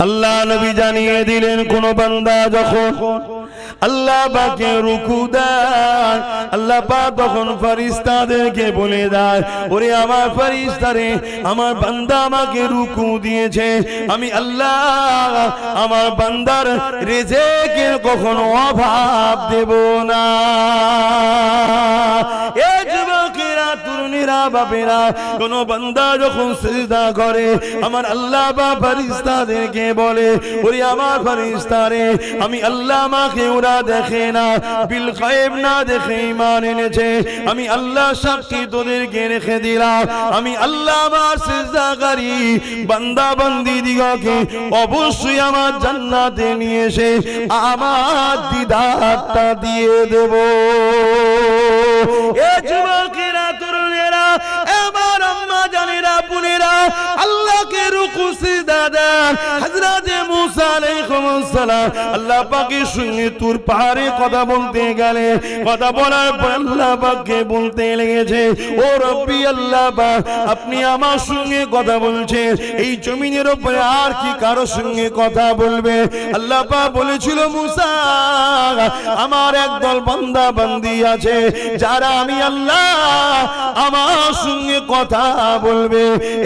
আল্লাহ নবী জানিয়ে দিলেন কোন বান্দা যখন আল্লাহ পাকে রুকু দেয়, আল্লাহ পাক তখন ফেরেশতাদেরকে বলে দেয়, ওরে আমার ফেরেশতারে, আমার বান্দা আমাকে রুকু দিয়েছে, আমি আল্লাহ আমার বান্দার রিজিকের কখনো অভাব দেব না। এ যুবকেরা, তরুণীরা, বাপেরা, কোন বান্দা যখন সিজদা করে আমার আল্লাহ বা ফেরেশতাদেরকে বলে, ওরে আমার ফেরেশতারে, আমি আল্লাহ আমাকে ওরা দেখে না, বিল গায়েব না দেখে ঈমান এনেছে, আমি আল্লাহ সাক্ষী তোদেরকে রেখে দিলাম, আমি আল্লাহ আমার সিজদাকারী বান্দা বান্দি দিগকে অবশ্যই আমার জান্নাতে নিয়ে এসে আমার দিদারটা দিয়ে দেব। এ যুবকেরা, তরুণেরা, আমার আম্মা জানেরা, বোনেরা, আল্লাহকে রুকু সিজদা দেন। হযরত মুসা আলাইহিস সালাম আল্লাহ পাকের সঙ্গে তুর পাহাড়ে কথা বলতে গেলে, কথা বলার পর আল্লাহ পাককে বলতে লেগেছে, ও রব্বি আল্লাহ পাক, আপনি আমার সঙ্গে কথা বলছেন, এই জমিনের উপরে আর কি কারো সঙ্গে কথা বলবে? আল্লাহ পাক বলেছিল, মুসা, আমার একদল বান্দা বান্দি আছে যারা আমি আল্লাহ আমার সঙ্গে কথা বলবে।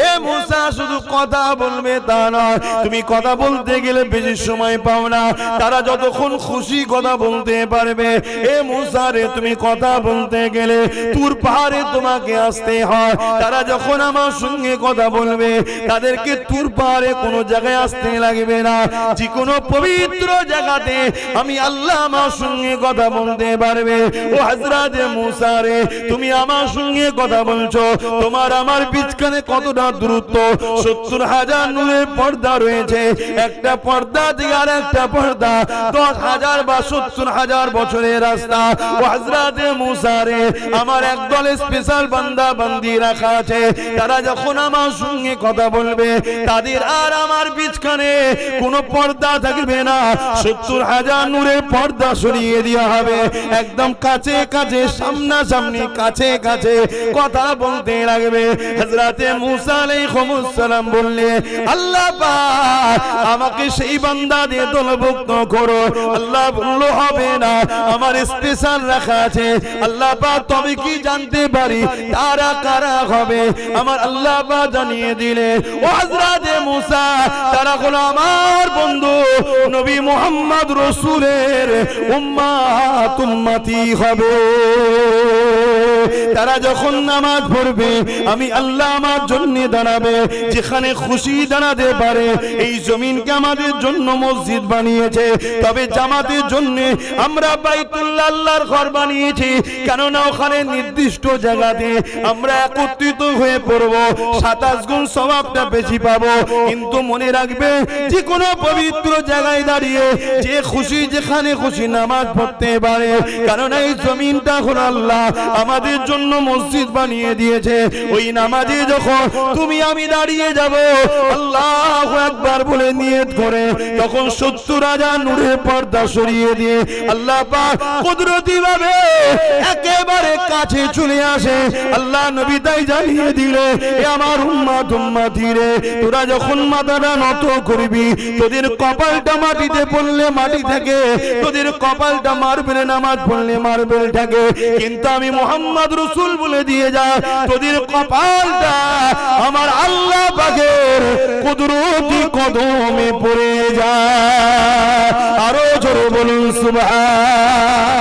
এ মুসা, শুধু কথা বলবে তা নয়, তুমি কথা বলতে গেলে বেশি সময় পাও না, তারা যতক্ষণ খুশি কথা বলতে পারবে। এ মুসা রে, তুমি কথা বলতে গেলে তুর পাহাড়ে তোমাকে আসতে হয়, তারা যখন আমার সঙ্গে কথা বলবে তাদেরকে তুর পাহাড়ে কোনো জায়গায় আসতে লাগবে না, যে কোনো পবিত্র জায়গাতে আমি আল্লাহ আমার সঙ্গে কথা বলতে পারবে। ও হযরত মুসা রে, তুমি আমার সঙ্গে কথা বলছো, তোমার আমার বিচখানে কতটা দূরত্ব? 70,000 নূরের পর্দা রয়েছে, একটা পর্দা থেকে আর একটা পর্দা 10,000 বা 70,000 বছরের রাস্তা। ও হযরত মুসা রে, আমার একদল স্পেশাল বান্দা বান্দি রাখা আছে, তারা যখন আমার সঙ্গে কথা বলবে তাদের আর আমার বিচখানে কোনো পর্দা থাকবে না, 70,000 নূরের পর্দা সরিয়ে দেওয়া হবে, একদম কাছে কাছে, সামনাসামনি, কাছে কাছে কথা বলতে লাগবে। হযরত মুসা আলাইহিস সালাম বললেন, আল্লাহ পাক আমাকে সেই বান্দা দিয়ে দলভুক্ত করো। আল্লাহ বলল, হবে না, আমার স্পেশাল রাখা আছে। আল্লাহ পাক, তবে কি জানতে পারি তারা কারা হবে? আমার আল্লাহ পাক জানিয়ে দিলেন, ও হযরত মুসা, তারা হলো আমার বন্ধু নবী মুহাম্মদ রাসূলের উম্মত, উম্মতি হবে। তারা যখন নামাজ পড়বে আমি আল্লাহ আমার জন্য দাঁড়াবে, যেখানে খুশি দাঁড়াতে পারে। এই জমিনকে আমাদের জন্য মসজিদ বানিয়েছে, তবে জামাতের জন্য আমরা বাইতুল্লাহ আল্লাহর ঘর বানিয়েছি, কেননা ওখানে নির্দিষ্ট জায়গাতে আমরা একত্রিত হয়ে পড়ব, 27 গুণ সওয়াবটা বেশি পাবো। কিন্তু মনে রাখবে, যে কোনো পবিত্র জায়গায় দাঁড়িয়ে যে খুশি যেখানে খুশি নামাজ পড়তে পারে, কারণ এই জমিনটা হলো আল্লাহ আমাদের জন্য মসজিদ বানিয়ে দিয়েছে। ওই নামাজে যখন তুমি আমি দাঁড়িয়ে যাব, আল্লাহু আকবার বলে নিয়ত করে, তখন 70,000 নূরের পর্দা সরিয়ে দিয়ে আল্লাহ পাক কুদরতি ভাবে একেবারে কাছে চলে আসে। আল্লাহ নবী তাই জানিয়ে দিলে, এ আমার উম্মত, উম্মতি রে, তোরা যখন মাথাটা নত করবি, তোদের কপালটা মাটিতে পড়লে মাটি থাকে, তোদের কপালটা মার্বেলে নামাজ পড়লে মার্বেল থাকে, কিন্তু আমি মুহাম্মদ রাসূল বলে দিয়ে যা, তোদের কপালটা আমার আল্লাহ পাকের কুদরতি কদমে পড়ে যায়। আরো জোরে বলুন সুবহান।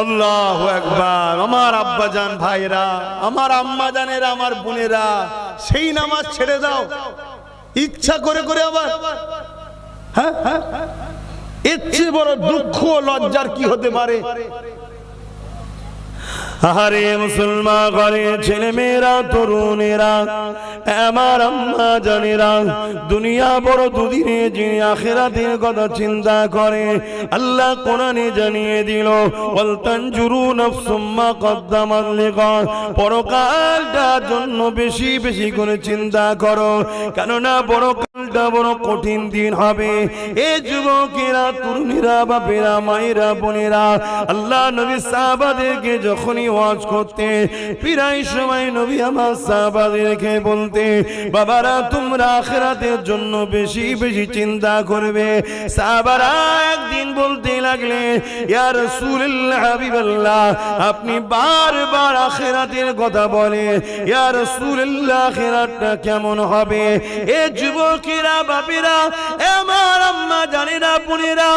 আল্লাহু আকবার। আমার আব্বাজান ভাইরা, আমার আম্মা জানেরা, আমার বোনেরা, সেই নামাজ ছেড়ে দাও ইচ্ছা করে করে। আবার হ্যাঁ, এর চেয়ে বড় দুঃখ লজ্জার কি হতে পারে? আরে মুসলমান ঘরের ছেলে মেয়েরা, তরুণেরা, আমার আম্মা জানেরা, দুনিয়া বড় দুদিনে, যিনি আখিরাতের কথা চিন্তা করে, আল্লাহ কোরআনে জানিয়ে দিল, ওয়াল তানজুরু নাফসুম মা কদ্দামাত লিগাদ, পরকালটার জন্য বেশি বেশি করে চিন্তা করো, কেননা পরকাল বড় কঠিন দিন হবে। এ যুবকেরা, তরুণীরা, বাপেরা, মায়েরা, বোনেরা, আল্লাহ নবী সাহাবাদেরকে যখনই ওয়াজ করতে প্রায় সময় নবী আমার সাহাবাদেরকে বলতে, বাবারা তোমরা আখিরাতের জন্য বেশি বেশি চিন্তা করবে। সাহাবারা একদিন বলতে লাগলে, ইয়া রাসূলুল্লাহ, হাবিবাল্লাহ, আপনি বারবার আখিরাতের কথা বলেন, ইয়া রাসূলুল্লাহ, আখিরাতটা কেমন হবে? এ যুবকেরা, বাপেরা, আমার আম্মা জানেরা, বোনেরা,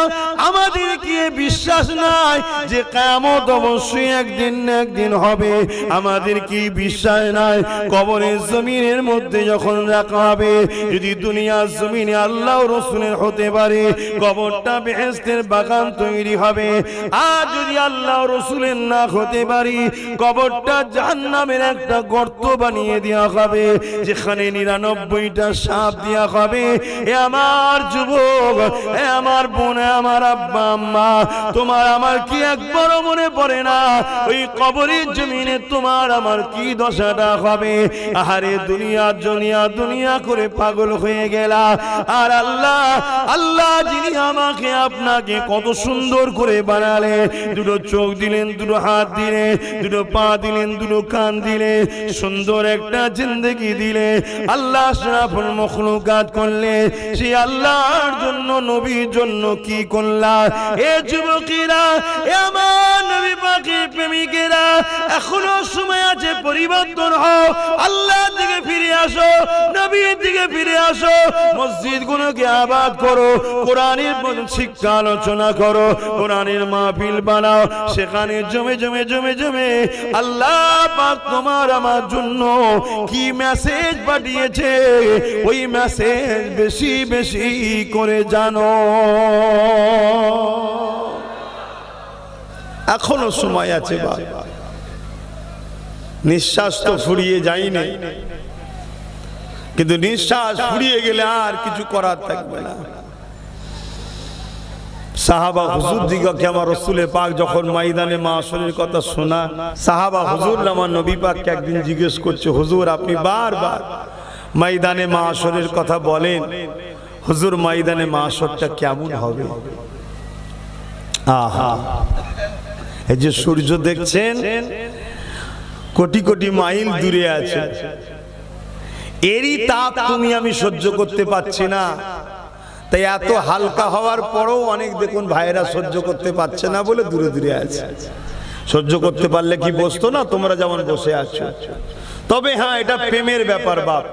আমাদের কি বিশ্বাস নাই যে কিয়ামত অবশ্যই একদিন না একদিন হবে? আমাদের কি বিশ্বাস নাই কবরের জমিনের মধ্যে যখন রাখা হবে, যদি দুনিয়ার জমিনে আল্লাহ রাসূলের হতে পারে, কবরটা বেহেশতের বাগান তৈরি হবে। আর যদি আল্লাহ রাসূলের না হতে পারি, কবরটা জাহান্নামের একটা গর্ত বানিয়ে দেওয়া হবে, যেখানে 99টা সাপ দেওয়া হবে। এ আমার যুবক, এ আমার বোন, আমার আব্বা আম্মা, তোমার আমার কি একবারও মনে পড়ে না ওই কবরের জমিনে তোমার আমার কি দশাটা হবে? আহারে দুনিয়া দুনিয়া দুনিয়া করে পাগল হয়ে গেলা। আর আল্লাহ, আল্লাহ যিনি আমাকে আপনাকে কত সুন্দর করে বানালে, দুটো চোখ দিলেন, দুটো হাত দিলেন, দুটো পা দিলেন, দুটো কান দিলে, সুন্দর একটা জিন্দেগি দিলে, আল্লাহ আশরাফুল মাখলুকাত করলে, সেই আল্লাহর জন্য, নবীর জন্য কি করলা? এ যুবকেরা, এ আমার নবী পাকের প্রেমিকেরা, এখনো সময় আছে, পরিবর্তন হও, আল্লাহর দিকে ফিরে আসো, নবীর দিকে ফিরে আসো, মসজিদগুলোকে আবাদ করো, কোরআনের শিক্ষা আলোচনা করো, কোরআনের মাহফিল বানাও, সেখানে জমে জমে জমে জমে আল্লাহ পাক তোমার আমার জন্য কি মেসেজ পাঠিয়েছে, ওই মেসেজ বেশি বেশি করে জানো। এখনো সময় আছে, নিঃশ্বাস তো ফুরিয়ে যায়নি, কিন্তু নিঃশ্বাস ফুরিয়ে গেলে আর কিছু করার থাকবে না। সাহাবা হুজুর দিগকে আমার রাসূলে পাক যখন ময়দানে মাশরের কথা শোনা, সাহাবা হুজুর আমার নবী পাককে একদিন জিজ্ঞেস করছে, হুজুর আপনি বারবার ময়দানে মাশরের কথা বলেন, হুজুর ময়দানে মাশরটা কেমন হবে? আহা, এই যে সূর্য দেখছেন কোটি কোটি মাইল দূরে আছে, এরই তাপ তুমি আমি সহ্য করতে পারছি না। তাই এত হালকা হওয়ার পরেও অনেক দেখুন ভাইরা সহ্য করতে পারছে না বলে দূরে দূরে আছে। সহ্য করতে পারলে কি বসতো না? তোমরা যেমন বসে আছো। তবে হ্যাঁ, এটা প্রেমের ব্যাপার বাপ।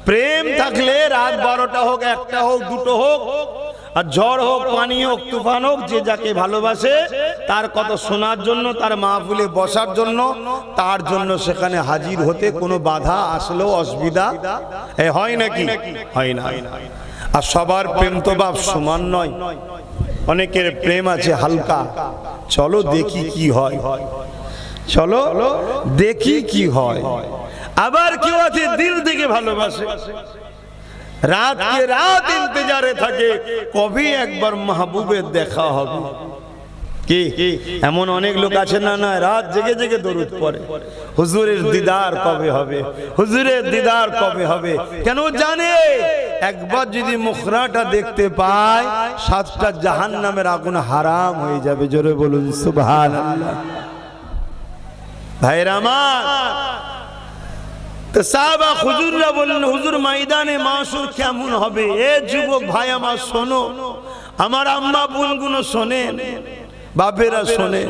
প্রেম থাকলে রাত 12টা হোক, 1টা হোক, 2টো হোক, আর ঝড় হোক, পানি হোক, তুফান হোক, যে যাকে ভালোবাসে তার কথা শোনার জন্য, তার মাহফিলে বসার জন্য, তার জন্য সেখানে হাজির হতে কোনো বাধা আসলেও অসুবিধা হয় নাকি? হয় না। আর সবার প্রেম তো বাপ সমান নয়, অনেকের প্রেম আছে হালকা। চলো দেখি কি হয়, চলো দেখি কি হয়। আবার কেউ আছে দিল থেকে ভালোবাসে, রাত কে রাত ইন্তজারে থাকে কবে একবার মাহবুবের দেখা হবে। কি এমন অনেক লোক আছে না, না রাত জেগে জেগে দরুদ পড়ে, হুজুরের দিদার কবে হবে, হুজুরের দিদার কবে হবে। কেন জানে একবার যদি মুখরাটা দেখতে পায় 7টা জাহান্নামের আগুন হারাম হয়ে যাবে। জোরে বলুন সুবহানাল্লাহ। ভাইরা আমার, তো সাহাবা হুজুররা বললেন, হুজুর ময়দানে মাশর কেমন হবে? এ যুবক ভাই আমার শোনো, আমার আম্মা বোনগুলো শোনেন, বাপেরা শোনেন।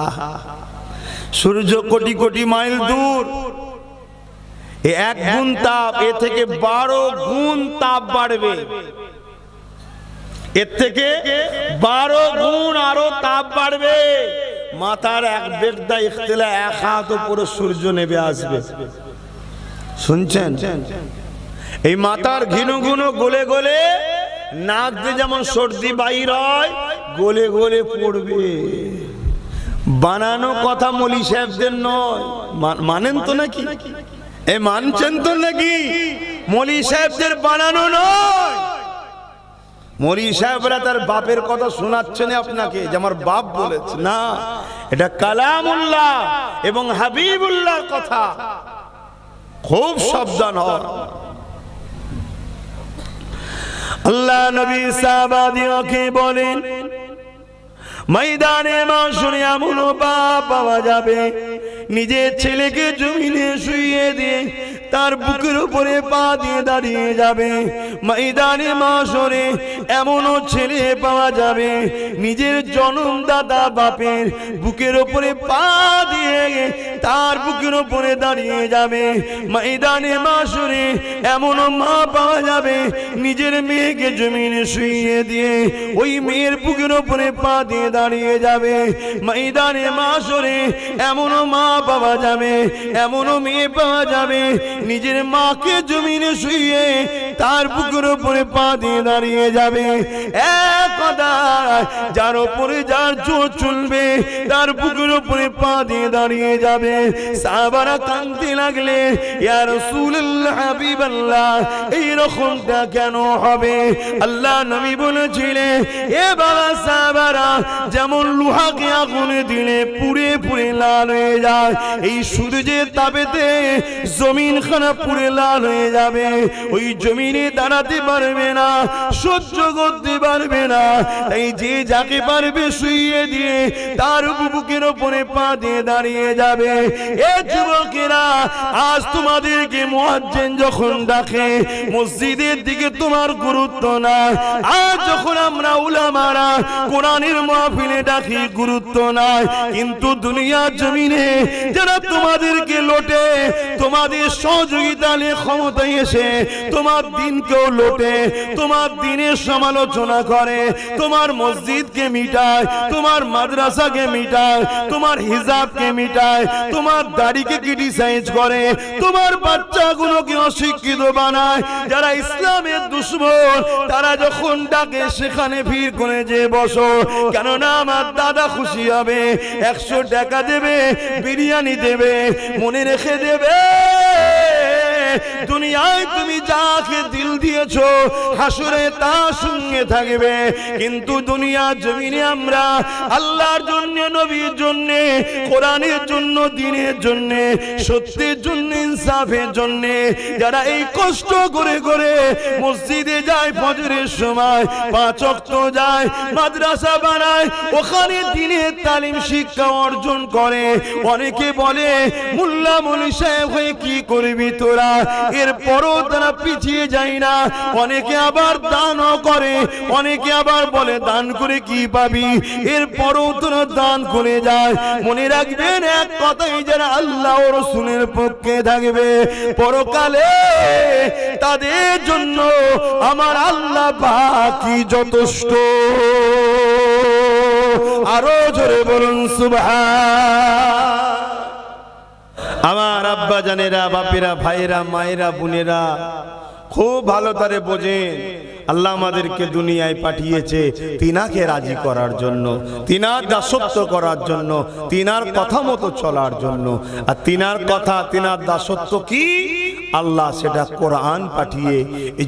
আহা, সূর্য কোটি কোটি মাইল দূর, এ 1 গুণ তাপ, এ থেকে 12 গুণ তাপ বাড়বে, এর থেকে 12 গুণ আরো তাপ বাড়বে। মাথার এক বেগদা ইখতিলা 1 হাত উপরে সূর্য নেমে আসবে। শুনছেন? এই মাথার ঘিনু ঘিনু গলে গলে নাক দিয়ে যেমন সর্দি বাইর হয়, গলে গলে পড়বে। বানানো কথা মৌলী সাহেবদের নয়, মানেন তো নাকি? এ মানছেন তো নাকি? মৌলী সাহেবদের বানানো নয়। মৌলী সাহেবরা তার বাপের কথা শোনাচ্ছেন আপনাকে যে আমার বাপ বলেছে, না, এটা কালামুল্লাহ এবং হাবিবুল্লাহর কথা। খুব সাবধান হন। আল্লাহ নবী সাহাবাদিওকে বলেন, ময়দানে মাশরে এমন বাপ পাওয়া যাবে নিজের ছেলেকে জমিনে শুইয়ে দিয়ে তার বুকের উপরে পা দিয়ে দাঁড়িয়ে যাবে। ময়দানে মাশরে এমনও ছেলে পাওয়া যাবে নিজের জন্মদাতা বাপের বুকের উপরে পা দিয়ে তার বুকের উপরে দাঁড়িয়ে যাবে। ময়দানে মাশরে এমনও মা পাওয়া যাবে নিজের মেয়েকে জমিনে শুইয়ে দিয়ে ওই মেয়ের বুকের উপরে পা দিয়ে দাঁড়িয়ে যাবে। ময়দানে মাশরে এমনও মা পাওয়া যাবে, এমনও মেয়ে পাওয়া যাবে নিজের মাকে জমিনে শুইয়ে তার বুকের উপরে পা দিয়ে দাঁড়িয়ে যাবে। এক কথা, যার উপরে যার জোর চলবে তার বুকের উপরে পা দিয়ে দাঁড়িয়ে যাবে। সাহাবারা কাঁদতে লাগলে, ইয়া রাসূলুল্লাহ হাবিবাল্লাহ, এই রকমটা কেন হবে? আল্লাহ নবী বলেছিলেন, এ বাবা সাহাবারা, যেমন লোহাকে আগুনে দিলে পুড়ে পুড়ে লাল হয়ে যায়, এই সূর্যের তাপেতে জমিন খানা পুড়ে লাল হয়ে যাবে, ওই জমিনে দাঁড়াতে পারবে না, সহ্য করতে পারবে না। তাই যে যাকে পারবে শুইয়ে দিয়ে তার বুকের উপরে পা দিয়ে দাঁড়িয়ে যাবে। এ যুবকেরা, আজ তোমাদেরকে মুয়াজ্জিন যখন ডাকে মসজিদের দিকে তোমার গুরুত্ব না। আজ যখন আমরা উলামারা কোরআনের মাহফিলে ডাকি গুরুত্ব নাই, কিন্তু দুনিয়ার জমিনে যারা তোমাদেরকে লোটে, তোমাদের সহযোগিতা নিয়ে ক্ষমতায় এসে তোমার দিনকেও লোটে, তোমার দিনের সমালোচনা করে, তোমার মসজিদকে মিটায়, তোমার মাদ্রাসাকে মিটায়, তোমার হিজাবকে মিটায়, তোমার দাড়িকে ক্রিটিসাইজ করে, তোমার বাচ্চাগুলোকে অশিক্ষিত বানায়, যারা ইসলামের দুশমন, তারা যখন ডাকে সেখানে ভিড় করে যে বসো, কেননা আমার দাদা খুশি হবে, 100 টাকা দেবে, বিরিয়ানি দেবে, মনে রেখে দেবে দুনিয়ায় তুমি যাকে দিল দিয়েছো হাসরে তার সঙ্গে থাকবে। কিন্তু দুনিয়ার জমিনে আমরা আল্লাহর জন্য, নবীর জন্য, কোরআনের জন্য, দ্বীনের জন্য, সত্যের জন্য, ইনসাফের জন্য যারা এই কষ্ট করে করে মসজিদে যায়, ফজরের সময় 5 ওয়াক্ত যায়, মাদ্রাসা বানায়, ওখানে দ্বীনের তালিম শিক্ষা অর্জন করে। অনেকে বলে, মোল্লা মৌলভী সাহেব হয়ে কি করবি তোরা? এরপরও তারা পিছিয়ে যায় না। অনেকে আবার দানও করে, অনেকে আবার বলে দান করে কি পাবি, এরপরও তারা দান করে যায়। মনে রাখবেন এক কথাই, যারা আল্লাহ ও রাসূলের পক্ষে থাকবে পরকালে তাদের জন্য আমার আল্লাহ বাকি যথেষ্ট। আরো জোরে বলুন সুবহান। আমার আব্বা জানেরা, বাপেরা, ভাইরা, মায়েরা, বোনেরা খুব ভালো করে বোঝেন, আল্লাহ আমাদেরকে দুনিয়ায় পাঠিয়েছে তিনাকে রাজি করার জন্য, তিনার দাসত্ব করার জন্য, তিনার কথা মতো চলার জন্য। আর তিনার কথা, তিনার দাসত্ব কি? আল্লাহ সেটা কোরআন পাঠিয়ে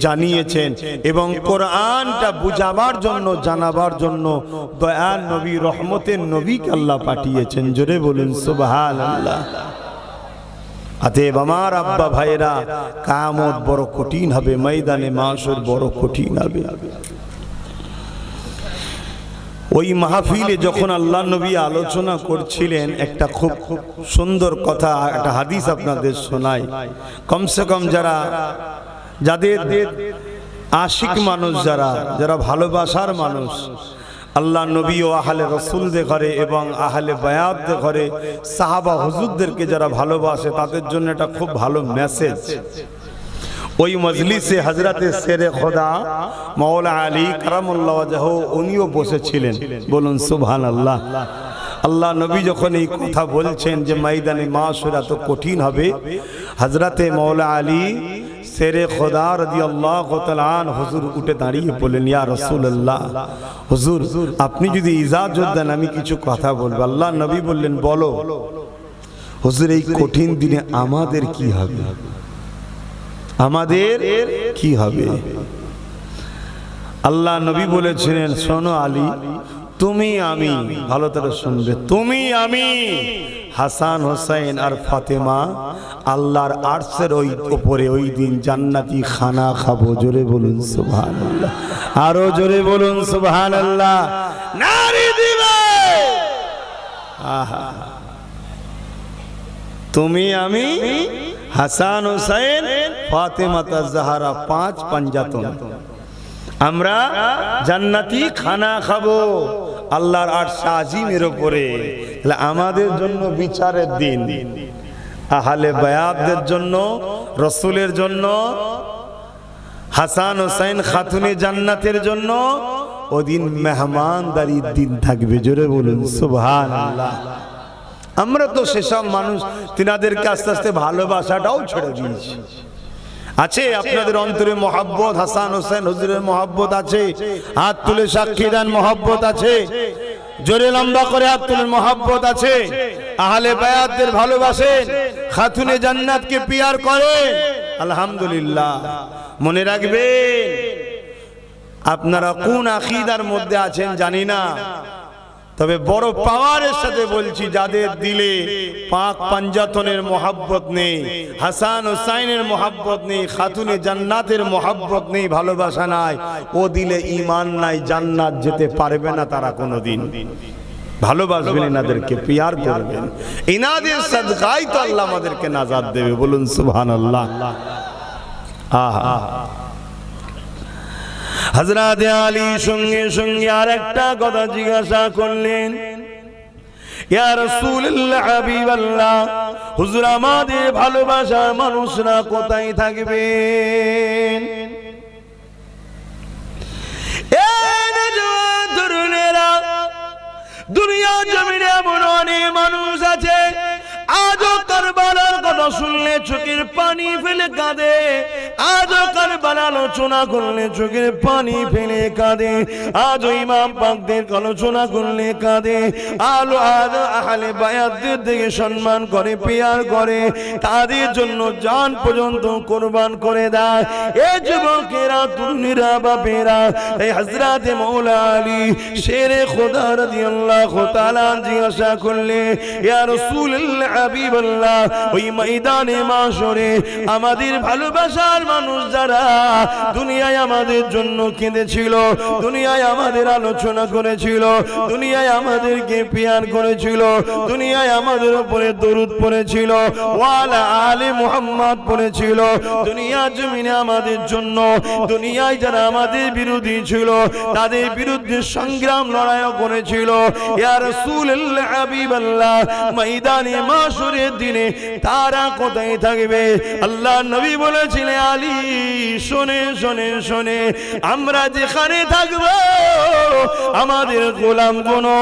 জানিয়েছেন, এবং কোরআনটা বুঝাবার জন্য, জানাবার জন্য দয়াল নবী, রহমতের নবীকে আল্লাহ পাঠিয়েছেন। জোরে বলুন সুবহানাল্লাহ। অতএব আমার আব্বা ভাইরা, কিয়ামত বড় কঠিন হবে, ময়দানে মাশর বড় কঠিন হবে। ওই মাহফিলে যখন আল্লাহ নবী আলোচনা করছিলেন, একটা খুব সুন্দর কথা, একটা হাদিস আপনাদের শোনাই। কমসে কম যাদের আশিক মানুষ, যারা ভালোবাসার মানুষ, আল্লাহ নবী ও আহলে রাসূলদের ঘরে এবং আহলে বায়াতদের ঘরে সাহাবা হুজুরদেরকে যারা ভালোবাসে, তাদের জন্য এটা খুব ভালো মেসেজ। ওই মজলিসে হযরতে শেরে খোদা মাওলা আলী কারামুল্লাহ ওয়াজহু উনিও বসেছিলেন। বলুন সুবহানাল্লাহ। আল্লাহ নবী যখন এই কথা বলছেন যে ময়দানে মাশর এত কঠিন হবে, হযরতে মাওলা আলী শেরে খোদা রাদিয়াল্লাহু তাআলা আন হুজুর উঠে দাঁড়িয়ে বললেন, ইয়া রাসূলুল্লাহ, হুজুর আপনি যদি ইজাজত দেন আমি কিছু কথা বলবো। আল্লাহ নবী বললেন, বলো। হুজুর, এই কঠিন দিনে আমাদের কি হবে? আমাদের কি হবে? আল্লাহ নবী বলেছিলেন, শোনো আলী, তুমি আমি, ভালো করে শুনবে, তুমি আমি হাসান হোসেন আর ফাতেমা আল্লাহর আরশের ওই উপরে ওই দিন জান্নাতি খানা খাবো। জোরে বলুন সুবহানাল্লাহ, আরো জোরে বলুন সুবহানাল্লাহ। নারী দিবে আহা, তুমি আমি হাসান হোসেন ফাতেমা জাহরা 5 পাঞ্জাতন, আমরা জান্নাতি খানা খাবো আল্লাহর আরশ আজিমের উপরে। আমাদের জন্য বিচারের দিন, আহলে বায়াতদের জন্য, রাসূলের জন্য, হাসান হোসেন খাতুনে জান্নাতের জন্য ওদিন মেহমানদারির দিন থাকবে। জোরে বলুন সুবহানাল্লাহ। আমরা তো সেসব মানুষ তিনাদেরকে আস্তে আস্তে ভালোবাসাটাও ছেড়ে দিয়েছি। আছে আপনাদের অন্তরে মহব্বত, হাসান হোসেন হুজুরের মহব্বত আছে? হাত তুলে সাক্ষী দেন মহব্বত আছে? জোরে লম্বা করে হাত তুলে মহব্বত আছে? আহলে বায়াতদের ভালোবাসেন, খাতুনে জান্নাতকে পিয়ার করেন? আলহামদুলিল্লাহ। মনে রাখবেন, আপনারা কোন আকীদার মধ্যে আছেন জানি না, তবে বড় পাওয়ারের সাথে বলছি, যাদের দিলে পাক পাঞ্জাতনের মহব্বত নেই, হাসান হোসাইনের মহব্বত নেই, খাতুনে জান্নাতের মহব্বত নেই, ভালোবাসা নাই, ও দিলে ঈমান নাই, জান্নাত যেতে পারবে না তারা কোনোদিন। ভালোবাসবেন, এনাদেরকে পিয়ার করবেন, ইনাদের সাদকায় তো আল্লাহ আমাদেরকে নাজাত দেবে। বলুন সুবহানাল্লাহ। আহা, হযরত আলী সঙ্গে সঙ্গে আরেকটা কথা জিজ্ঞাসা করলেন, ইয়া রাসূলুল্লাহ, হাবিবাল্লাহ, হুজুর আমাদের ভালোবাসার মানুষরা কোথায় থাকবেন? দুনিয়া জমিনে এমন অনেক মানুষ আছে, আজও কারবালার কথা শুনলে চোখের পানি ফেলে কাঁদে, আজও কারবালার আলোচনা করলে চোখের পানি ফেলে কাঁদে, আজও ইমাম পাকদের আলোচনা করলে কাঁদে, আহলে বায়াতদের দিকে সম্মান করে, পিয়ার করে, তাদের জন্য জান পর্যন্ত কোরবান করে দেয়। এই যুবকেরা, তরুণীরা, বাপেরা, এই হযরত মাওলা আলী শেরে খোদা রাদিয়াল্লাহু তাআলা জিজ্ঞাসা করলে, ইয়া রাসূলুল্লাহ, হাবিবাল্লাহ, ওই ময়দানে মাশরে আমাদের ভালোবাসার মানুষ যারা দুনিয়ায় আমাদের জন্য কেঁদেছিল, দুনিয়ায় আমাদের আলোচনা করেছিল, দুনিয়ায় আমাদেরকে পিয়ার করেছিল, দুনিয়ায় আমাদের উপরে দরুদ পড়েছিল, ওয়ালা আলে মুহাম্মদ পড়েছিল, দুনিয়া জমিনে আমাদের জন্য, দুনিয়ায় যারা আমাদের বিরোধী ছিল তাদের বিরুদ্ধে সংগ্রাম লড়াইও করেছিল, ইয়া রাসূলুল্লাহ, হাবিবাল্লাহ, ময়দানে মাশরের দিনে তারা কোথায় থাকবে? আল্লাহ নবী বলেছিলেন, আলী শোনে শোনে শোনে, আমরা যেখানে থাকব আমাদের গোলামগুলো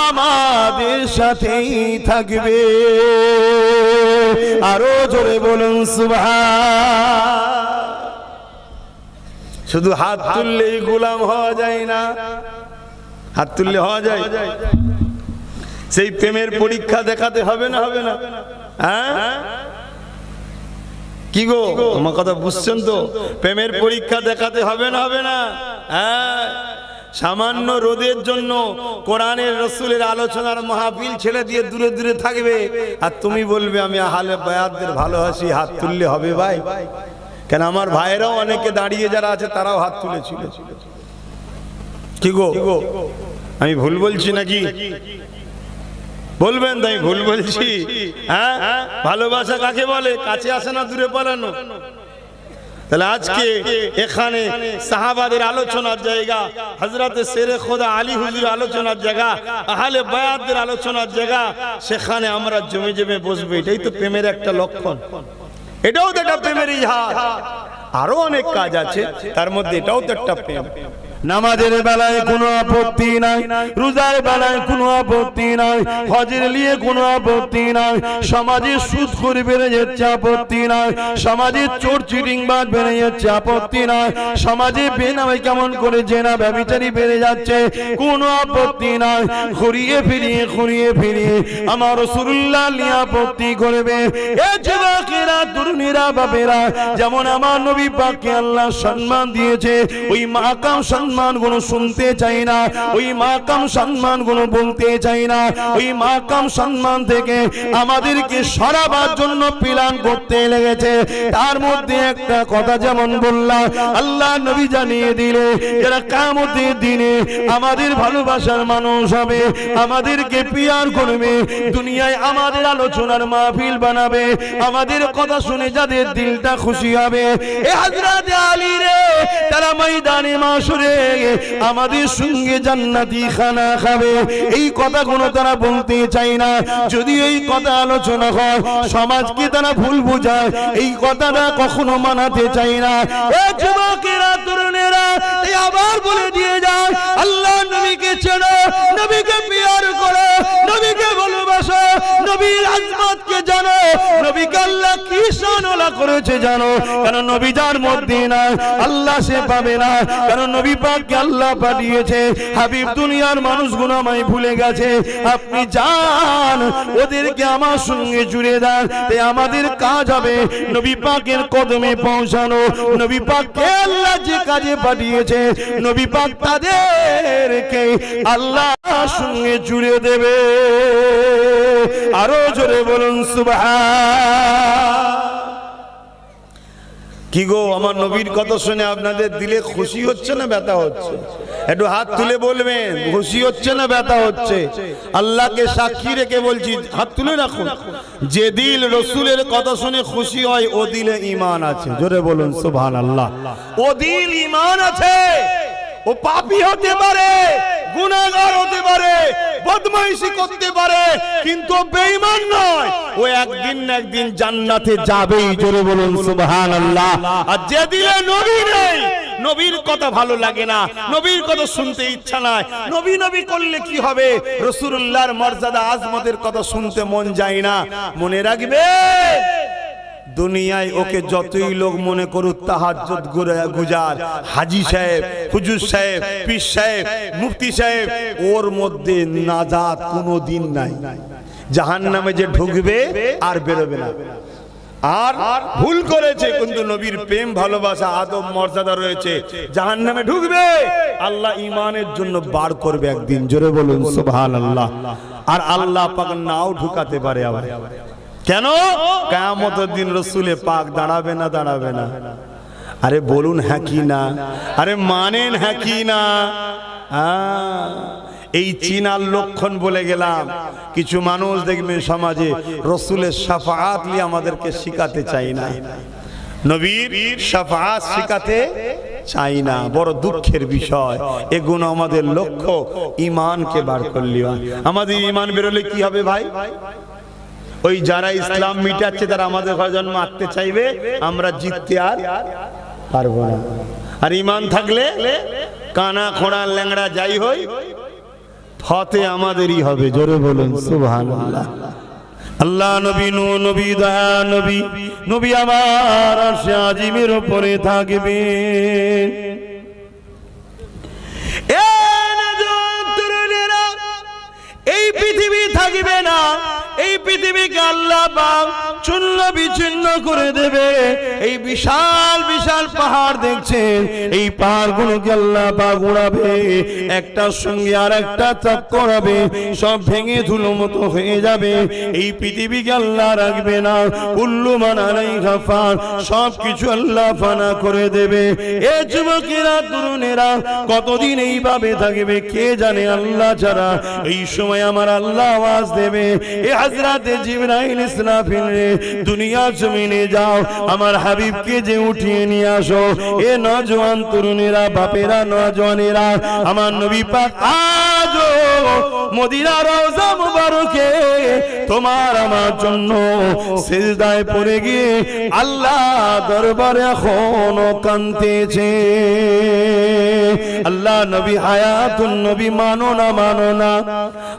আমাদের সাথেই থাকবে। আরো জোরে বলুন সুবহান। শুধু হাত তুললেই গোলাম হওয়া যায় না, হাত তুললে হওয়া যায়? সেই প্রেমের পরীক্ষা দেখাতে হবে না, হবে না? হ্যাঁ, কি গো, আমার কথা বুঝছেন তো? প্রেমের পরীক্ষা দেখাতে হবে না, হবে না? হ্যাঁ, সামান্য রোদের জন্য কোরআনের রাসূলের আলোচনার মাহফিল ছেড়ে দিয়ে দূরে দূরে থাকবে, আর তুমি বলবে আমি আহলে বায়াতদের ভালোবাসি, হাত তুললে হবে ভাই? কেন আমার ভাইরাও অনেকে দাঁড়িয়ে যারা আছে তারাও হাত তুলেছিল। কি গো, আমি ভুল বলছি নাকি? বলবেন তাই ভুল বলছি? হ্যাঁ, ভালোবাসা কাকে বলে? কাছে আসে না, দূরে পালানো। তাহলে আজকে এখানে সাহাবাদের আলোচনার জায়গা, হযরত শেরে খোদা আলী হুজুর আলোচনার জায়গা, আহলে বায়াতদের আলোচনার জায়গা, সেখানে আমরা জমে জমে বসবো। এটাই তো প্রেমের একটা লক্ষণ, এটাও তো একটা প্রেমের ইজহার। আরো অনেক কাজ আছে, তার মধ্যে এটাও তো একটা প্রেম। নামাজের বেলায় কোনো আপত্তি নাই, রোজার বেলায় কোনো আপত্তি নাই, হজের নিয়ে কোনো আপত্তি নাই, সমাজে সুদখোর বেড়ে যাচ্ছে আপত্তি নাই, সমাজে চোর চিটিংবাজ বেড়ে যাচ্ছে আপত্তি নাই, সমাজে বেনামে কেমন করে জেনা ব্যভিচারী বেড়ে যাচ্ছে কোনো আপত্তি নাই। ঘুরিয়ে ফিরিয়ে আমার রাসূলুল্লাহ নিয়ে আপত্তি করবে। এ যুবকেরা, তরুণীরা, বাপেরা, যেমন আমার নবী পাককে আল্লাহ সম্মান দিয়েছে, ওই মাকাম সম্মান সম্মানগুলো শুনতে চাই না, ওই মাকাম সম্মানগুলো বলতে চাই না। ওই মাকাম সম্মান থেকে আমাদেরকে সরাবার জন্য প্ল্যান করতে লেগেছে। তার মধ্যে একটা কথা যেমন বললাম, আল্লাহ নবী জানিয়ে দিলে যারা কিয়ামতের দিনে আমাদের ভালোবাসার মানুষ হবে, আমাদেরকে পিয়ার করবে, দুনিয়ায় আমাদের আলোচনার মাহফিল বানাবে, আমাদের কথা শুনে যাদের দিলটা খুশি হবে, এ হযরত আলী রে, তারা ময়দানে মাশরে আমাদের সঙ্গে জান্নাতি খানা খাবে। এই কথাগুলো তারা বলতে চায় না। যদি এই কথা আলোচনা হয়, সমাজকে তারা ভুল বোঝায়, এই কথাটা কখনো মানাতে চায় না। এ যুবকেরা, তরুণেরা, এই আবার বলে দিয়ে যায়, আল্লাহ নবীকে চেনো, নবীকে পিয়ার করো, নবীকে ভালোবাসো, নবীর আজমতকে জানো, নবীকে আল্লাহ কি শানওয়ালা করেছে জানো। কারণ নবী যার মধ্যে না, আল্লাহ সে পাবে না। কারণ নবী পাককে আল্লাহ পাঠিয়েছে। হাবিব দুনিয়ার মানুষগুলো আমায় ভুলে গেছে, আপনি যান ওদেরকে আমার সঙ্গে জুড়ে দেন। তাই আমাদের কাজ হবে নবী পাকের কদমে পৌঁছানো। নবী পাককে আল্লাহ যে কাজে পাঠিয়েছে, নবী পাক তাদেরকে আল্লাহ সঙ্গে জুড়ে দেবে। আরো জোরে বলুন সুবহান। কি গো, আমার নবীর কথা শুনে আপনাদের দিলে খুশি হচ্ছে না ব্যথা হচ্ছে? একটু হাত তুলে বলবেন, খুশি হচ্ছে না ব্যথা হচ্ছে? আল্লাহকে সাক্ষী রেখে বলছি, হাত তুলে রাখুন। যে দিল রসুলের কথা শুনে খুশি হয়, ও দিলে ঈমান আছে। জোরে বলুন সুবহানাল্লাহ। ও দিল ঈমান আছে। ও পাপী হতে পারে, গুনাহগার হতে পারে, বদমাইশি করতে পারে, কিন্তু বেঈমান নয়। ও একদিন না একদিন জান্নাতে যাবেই। জোরে বলুন সুবহানাল্লাহ। আর যে দিলে নবী নেই, নবীর কথা ভালো লাগে না, নবীর কথা শুনতে ইচ্ছা নাই, নবী নবী করলে কি হবে, রাসূলুল্লাহর মর্যাদা আজমতের কথা শুনতে মন যায় না। মনে রাখবে, দুনিয়ায় ওকে যতই লোক মনে করুক তাহাজ্জুদ গুজার, হাজী সাহেব, হুজুর সাহেব, পীর সাহেব, মুফতি সাহেব, ওর মধ্যে নাজাত কোনোদিন নাই। জাহান্নামে যে ঢুকবে আর বেরোবে না। আর ভুল করেছে, কিন্তু নবীর প্রেম ভালোবাসা আদব মর্যাদা রয়েছে, জাহান্নামে ঢুকবে, আল্লাহ ঈমানের জন্য বার করবে একদিন। জোরে বলুন সুবহানাল্লাহ। আর আল্লাহ পাক নাও ঢুকাতে পারে আবার। কেন? কিয়ামতের দিন রসুলে পাক দাঁড়াবে না, দাঁড়াবে না। আরে বলুন হ্যাঁ কি না? আরে মানেন হ্যাঁ কি না? এই চিনার লক্ষণ বলে গেলাম। কিছু মানুষ দেখবেন সমাজে রসুলের শাফাআত নিয়ে আমাদেরকে শিখাতে চাই না, নবীর শাফাআত শিখাতে চাই না। বড় দুঃখের বিষয়। এগুলো আমাদের লক্ষ্য ঈমানকে বার করলি। আমাদের ঈমান বেরোলে কি হবে ভাই? ওই যারা ইসলাম মিটাচ্ছে তারা আমাদের ঘরে জন্ম আঁকতে চাইবে, আমরা জিততে আর পারবো না। আর ঈমান থাকলে কানা খোঁড়া ল্যাংড়া যাই হই, ফতে আমাদেরই হবে। জোরে বলুন সুবহানাল্লাহ। আল্লাহ নবী, নবী দয়া নবী, নবী আমার আরশে আজিমের উপরে থাকবেন। এই পৃথিবী থাকবে না, এই পৃথিবীকে আল্লাহ পাক চূর্ণ বিচ্ছিন্ন করে দেবে। এই বিশাল বিশাল পাহাড় দেখছেন, এই পাহাড়গুলোকে আল্লাহ পাক উড়াবে, একটার সঙ্গে আর একটা চাপ করাবে, সব ভেঙে ধুলো মতো হয়ে যাবে। এই পৃথিবীকে আল্লাহ রাখবে না। কুল্লু মান আলাইহা ফান, সব কিছু আল্লাহ ফানা করে দেবে। এ যুবকেরা, তরুণেরা, কতদিন এইভাবে থাকবে কে জানে, আল্লাহ ছাড়া। এই সময় আমার আল্লাহ আওয়াজ দেবে, এ হযরত জিবরাইল ইসরাফিল রে, দুনিয়ার জমিনে যাও, আমার হাবিবকে যে উঠিয়ে নিয়ে আসো। এ নওজোয়ান তরুণেরা, বাপেরা, নওজোয়ানেরা, আমার নবী পাক আজও মদিনা রওজা মুবারকে তোমার আমার জন্য সিজদায় পড়ে গিয়ে আল্লাহ দরবারে এখনো কাঁদতেছে। আল্লাহ নবী হায়াতুন নবী, মানো না মানো না?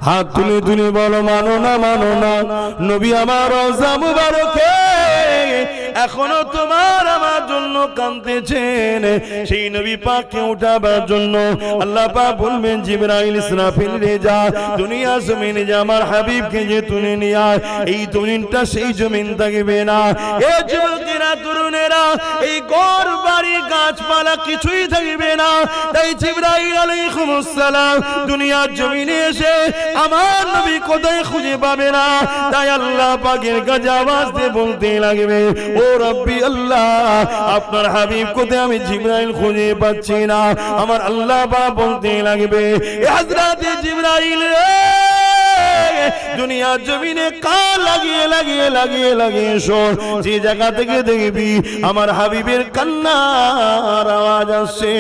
হাত তুলে তুলে বলো মানো না মানো না? নবী আমার রওজা মুবারকে এখনো তোমার আমার জন্য কাঁদতেছেন। সেই নবী পাককে উঠাবার জন্য আল্লাহ পাক বলবেন জিবরাইল ইসরাফিল রে যা দুনিয়া জমিনে যা আমার হাবিবকে যে তুলে নিয়ে আয়। এই জমিনটা সেই জমিন থাকবে না। এ যুবকেরা তরুণেরা এই ঘর বাড়ি গাছপালা কিছুই থাকবে না। তাই জিবরাইল আলাইহিস সালাম দুনিয়ার জমিনে এসে আমার নবী কোথায় খুঁজে পাবে না। তাই আল্লাহ পাকের কাছে আওয়াজ দিয়ে বলতে লাগবে ও রব্বি আল্লাহ আপনার হাবিব কোথায় আমি জিবরাইল খুঁজে পাচ্ছি না। আমার আল্লাহ পাক বলতে লাগবে এ হযরত জিবরাইল দুনিয়ার জমিনে কান লাগিয়ে লাগিয়ে লাগিয়ে লাগিয়ে শোন। যে জায়গা থেকে দেখবি আমার হাবিবের কান্নার আওয়াজ আসছে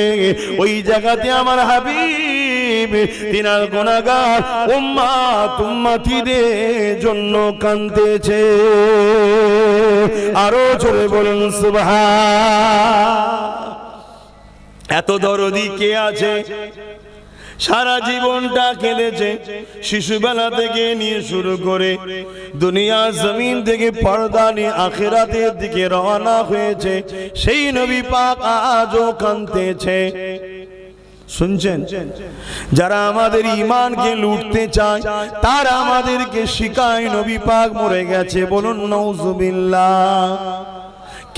ওই জায়গাতে আমার হাবিব তিনার গুনাহগার উম্মত উম্মতিদের জন্য কাঁদতেছে। আরো জোরে বলুন সুবহান। এত দরদি কে আছে সারা জীবনটা কেঁদেছে, শিশুবেলা থেকে নিয়ে শুরু করে দুনিয়া জমিন থেকে পর্দা নিয়ে আখিরাতের দিকে রওনা হয়েছে। সেই নবী পাক আজও কাঁদতেছে। শুনছেন, যারা আমাদের ঈমানকে লুটতে চায় তারা আমাদেরকে শিখায় নবী পাক মরে গেছে। বলুন নাউজুবিল্লাহ।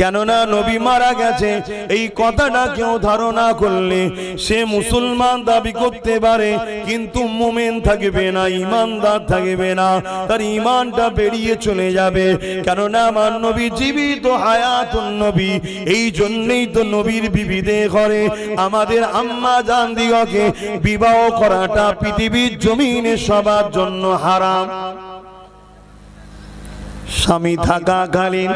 কেননা নবী মারা গেছে এই কথাটা কেউ ধারণা করলে সে মুসলমান দাবি করতে পারে, কিন্তু মুমিন থাকবে না, ঈমানদার থাকবে না, তার ঈমানটা বেরিয়ে চলে যাবে। কেননা আমার নবী জীবিত হায়াতুন নবী। এই জন্যই তো নবীর বিবিদের ঘরে আমাদের আম্মা জান দিগকে বিবাহ করাটা পৃথিবীর জমিনে সবার জন্য হারাম। স্বামী থাকাকালীন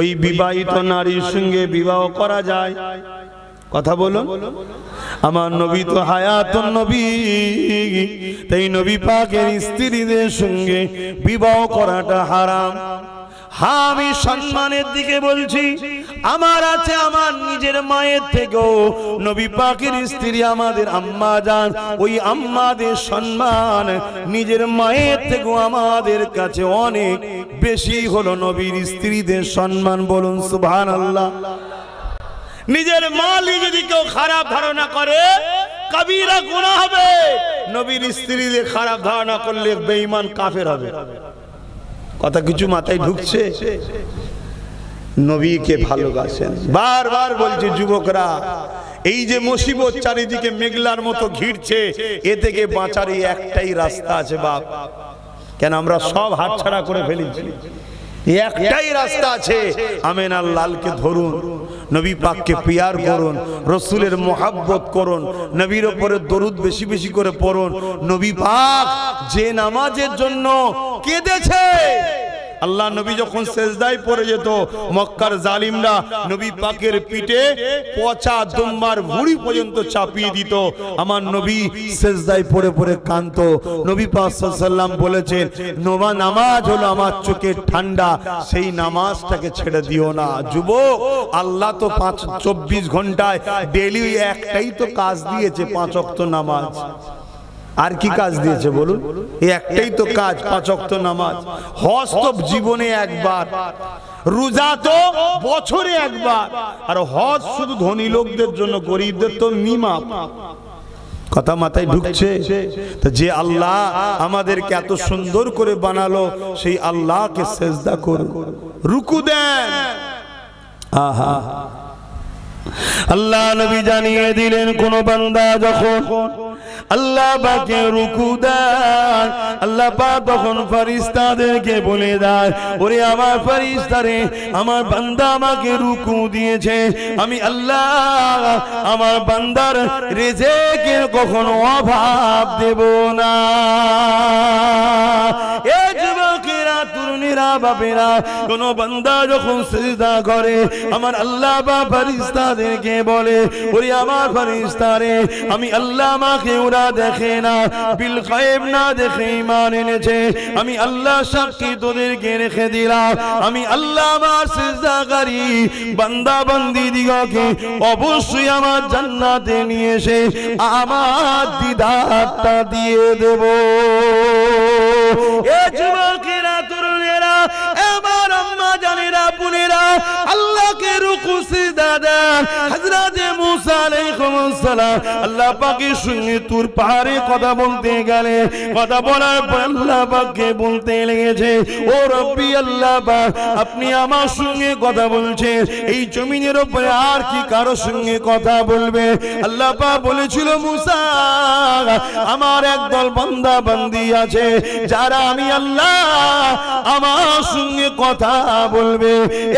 ওই বিবাহিত নারীর সঙ্গে বিবাহ করা যায়? কথা বলুন। আমার নবী তো হায়াতুন নবী, তাই নবী পাকের স্ত্রীদের সঙ্গে বিবাহ করাটা হারাম। হ্যাঁ, আমি সম্মানের দিকে বলছি। আমার আছে আমার নিজের মায়ের থেকেও নবী পাকের স্ত্রী আমাদের আম্মা জান, ওই আম্মাদের সম্মান নিজের মায়ের থেকেও আমাদের কাছে অনেক বেশি হলো নবীর স্ত্রীদের সম্মান। বলুন সুবহানাল্লাহ। নিজের মালি যদি কেউ খারাপ ধারণা করে কবিরা গুনাহ হবে। নবীর স্ত্রীদের খারাপ ধারণা করলে বেঈমান কাফের হবে। কথা কিছু মাথায় ঢুকছে? নবীকে ভালোবাসেন। বারবার বলছি যুবকরা, এই যে মুসিবত চারিদিকে মেঘলার মতো ঘিরছে, এ থেকে বাঁচার একটাই রাস্তা আছে বাপ। কেন আমরা সব হাতছাড়া করে ফেলেছি? একটাই রাস্তা আছে, আমিনার লালকে ধরুন, নবী পাককে পিয়ার করুন, রসুলের মোহাব্বত করুন, নবীর উপরে দরুদ বেশি বেশি করে পড়ুন। নবী পাক যে নামাজের জন্য কেঁদেছে, আল্লাহ নবী যখন সেজদায় পড়ে যেত মক্কার জালিমরা নবী পাকের পিঠে পচা দুম্বার ভুঁড়ি পর্যন্ত চাপিয়ে দিত, আমার নবী সেজদায় পড়ে পড়ে কাঁদতো। নবী পাক সাল্লাল্লাহু আলাইহি ওয়াসাল্লাম বলেছেন নামাজ হলো আমার চোখের ঠান্ডা, সেই নামাজটাকে ছেড়ে দিও না। যুবক, আল্লাহ তো 24 ঘন্টায় ডেইলি একটাই তো কাজ দিয়েছে, 5 ওয়াক্ত নামাজ। আর কি কাজ দিয়েছে বলুন? এই একটাই তো কাজ, 5 ওয়াক্ত নামাজ। হজ তো জীবনে একবার, রোজা তো বছরে একবার, আর হজ শুধু ধনী লোকদের জন্য, গরিবদের তো নিমাপ। কথা মাথায় ঢুকছে? তো যে আল্লাহ আমাদেরকে এত সুন্দর করে বানালো, সেই আল্লাহকে সেজদা করুন, রুকু দেন। আহা, আল্লাহ নবী জানিয়ে দিলেন কোন বান্দা যখন আল্লাহ পাকে রুকু দেয়, আল্লাহ পাক তখন ফেরেশতাদেরকে বলে দেয়, ওরে আমার ফেরেশতারে, আমার বান্দা আমাকে রুকু দিয়েছে, আমি আল্লাহ আমার বান্দার রিজিকের কখনো অভাব দেব না। এ যুবকেরা, তরুণীরা, বাপেরা, কোন বান্দা যখন সিজদা করে আমার আল্লাহ বা ফেরেশতাদেরকে বলে, ওরে আমার ফেরেশতারে, আমি আল্লাহ আমাকে ওরা দেখে না, বিল গায়েব না দেখে ঈমান এনেছে, আমি আল্লাহ সাক্ষী তোদেরকে রেখে দিলাম, আমি আল্লাহ আমার সিজদাকারী বান্দা বান্দি দিগকে অবশ্যই আমার জান্নাতে নিয়ে এসে আমার দিদারটা দিয়ে দেব। এ যুবকেরা, তরুণেরা, আমার আম্মা জানেরা, আল্লাহকে রুকু সিজদা দেন। হযরত মুসা আলাইহিস সালাম আল্লাহ পাকের সঙ্গে তুর পাহাড়ে কথা বলতে গেলে কথা বলার পর আল্লাহ পাককে বলতে লেগেছে, ও রব্বি আল্লাহ পাক, আপনি আমার সঙ্গে কথা বলছেন, এই জমিনের উপরে আর কি কারো সঙ্গে কথা বলবে? আল্লাহ পাক বলেছিল, মুসা আমার একদল বান্দা বান্দি আছে যারা আমি আল্লাহ আমার সঙ্গে কথা বলবে।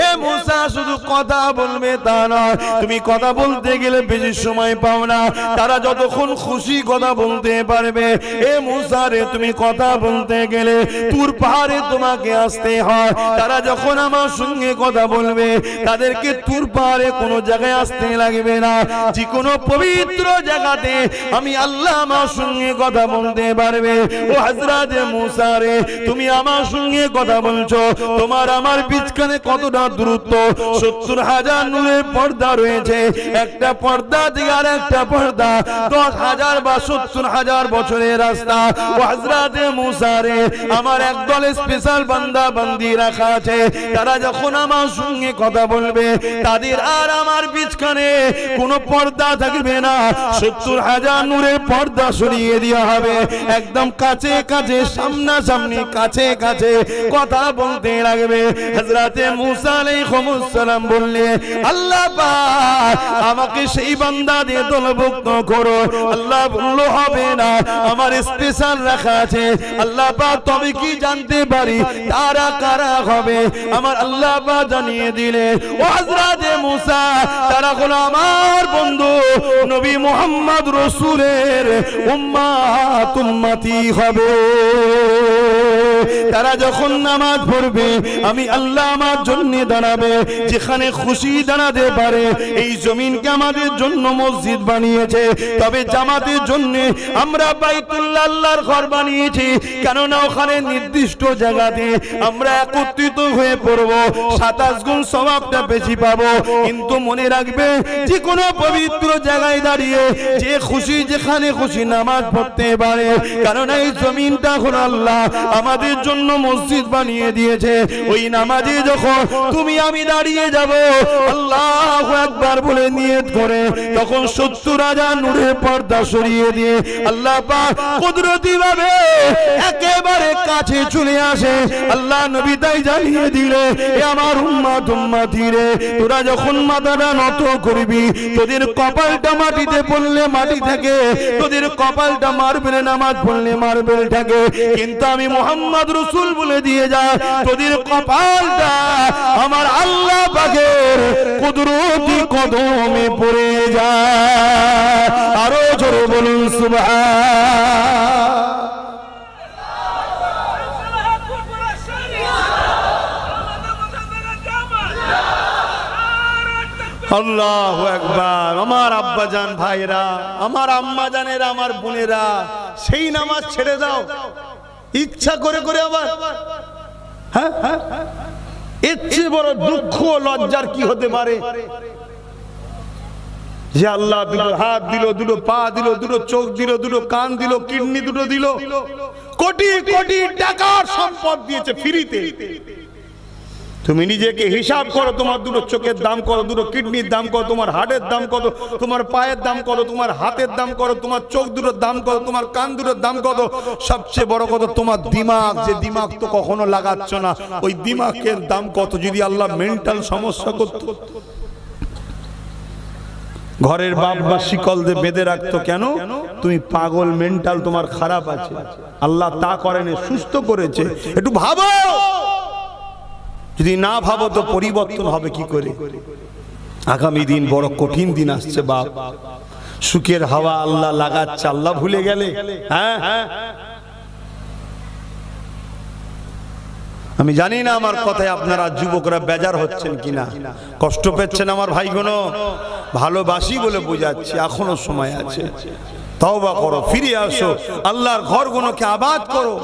এ মুসা শুধু কথা বলবে তা নয়, তুমি কথা বলতে গেলে বেশি সময় পাও না, তারা যতক্ষণ খুশি কথা বলতে পারবে। এ মুসা রে, তুমি কথা বলতে গেলে তুর পাহাড়ে তোমাকে আসতে হয়। তারা যখন আমার সঙ্গে কথা বলবে তাদেরকে তুর পাহাড়ে কোনো জায়গায় আসতে লাগবে না, যে কোনো পবিত্র জায়গাতে আমি আল্লাহ আমার সঙ্গে কথা বলতে পারবে। ও হযরত মুসা রে, তুমি আমার সঙ্গে কথা বলছো, তোমার আমার বিচখানে কতটা দূরত্ব? 70,000 নূরের পর্দা রয়েছে, একটা পর্দা থেকে আর একটা পর্দা 10,000 বা 70,000 বছরের রাস্তা। ও হযরত মুসা রে, আমার একদল স্পেশাল বান্দা বান্দি রাখা আছে, তারা যখন আমার সঙ্গে কথা বলবে তাদের আর আমার বিচখানে কোনো পর্দা থাকবে না, 70,000 নূরের পর্দা সরিয়ে দেওয়া হবে। একদম কাছে কাছে, সামনাসামনি, কাছে কাছে কথা বলতে লাগবে। হযরত মুসা আলাইহিস সালাম বললেন, আল্লাহ পাক আমাকে সেই বান্দাদের দলভুক্ত করো। আল্লাহ বলল, হবে না, আমার স্পেশাল রাখা আছে। আল্লাহ পাক তবে কি জানতে পারি তারা কারা হবে? আমার আল্লাহ পাক জানিয়ে দিলেন, ও হযরত মুসা, তারা হলো আমার বন্ধু নবী মুহাম্মদ রাসূলের উম্মত উম্মতি হবে। তারা যখন নামাজ পড়বে আমি আল্লাহ আমার জন্য দাঁড়াবে, যেখানে খুশি দাঁড়াতে পারে। এই জমিনকে আমাদের জন্য মসজিদ বানিয়েছে, তবে জামাতের জন্য আমরা বাইতুল্লাহ আল্লাহর ঘর বানিয়েছি, কেননা ওখানে নির্দিষ্ট জায়গাতে আমরা একত্রিত হয়ে পড়ব, 27 গুণ সওয়াবটা বেশি পাবো। কিন্তু মনে রাখবে, যে কোনো পবিত্র জায়গায় দাঁড়িয়ে যে খুশি যেখানে খুশি নামাজ পড়তে পারে, কারণ এই জমিনটা হলো আল্লাহ আমাদের জন্য মসজিদ বানিয়ে দিয়েছে। ওই নামাজে যখন তুমি আমি দাঁড়িয়ে যাব, আল্লাহু আকবার বলে নিয়ত করে, তখন 70,000 নূরের পর্দা সরিয়ে দিয়ে আল্লাহ পাক কুদরতি ভাবে একেবারে কাছে চলে আসে। আল্লাহ নবী তাই জানিয়ে দিলে, এ আমার উম্মত উম্মতি রে, তোরা যখন মাথাটা নত করবি, তোদের কপালটা মাটিতে পড়লে মাটি থাকে, তোদের কপালটা মার্বেলে নামাজ পড়লে মার্বেল থাকে, কিন্তু আমি মুহাম্মদ রাসূল বলে দিয়ে যা, তোদের কপালটা আমার আল্লাহ পাকের কুদরতি কদমে পড়ে যায়। আরো জোরে বলুন সুবহান। আল্লাহু আকবার। আমার আব্বাজান ভাইরা, আমার আম্মা জানেরা, আমার বোনেরা, সেই নামাজ ছেড়ে দাও ইচ্ছা করে করে। আবার হ্যাঁ, এর চেয়ে বড় দুঃখ লজ্জার কি হতে পারে? যে আল্লাহ দুটো হাত দিল, দুটো পা দিল, দুটো চোখ দিল, দুটো কান দিল, কিডনি দুটো দিল, কোটি কোটি টাকার সম্পদ দিয়েছে ফ্রিতে। তুমি নিজেকে হিসাব করো, তোমার দুটো চোখের দাম কত, দুটো কিডনির দাম কত, তোমার হার্টের দাম কত, তোমার পায়ের দাম কত, তোমার হাতের দাম কত, তোমার চোখ দুটোর দাম কত, তোমার কান দুটোর দাম কত, সবচেয়ে বড় কথা তোমার দিমাগ, যে দিমাগ তো কখনো লাগাচ্ছ না, ওই দিমাগের দাম কত? যদি আল্লাহ মেন্টাল সমস্যা করত, ঘরের বাপ বা শিকল দিয়ে বেঁধে রাখতো, কেন? তুমি পাগল, মেন্টাল তোমার খারাপ আছে। আল্লাহ তা করেনি, সুস্থ করেছে। একটু ভাবো, যদি না ভাবো তো পরিবর্তন হবে কি করে? আগামী দিন বড় কঠিন দিন আসছে বাপ। সুখের হাওয়া আল্লাহ লাগাচ্ছে, আল্লাহ ভুলে গেলে? হ্যাঁ, আমি জানি না আমার কথায় আপনারা যুবকরা বেজার হচ্ছেন কিনা, কষ্ট পেচ্ছেন আমার ভাইগুলো। ভালোবাসি বলে বোঝাচ্ছি, এখনো সময় আছে। তওবা করো, ফিরে আসো, আল্লাহর ঘরগুলোকে আবাদ করো,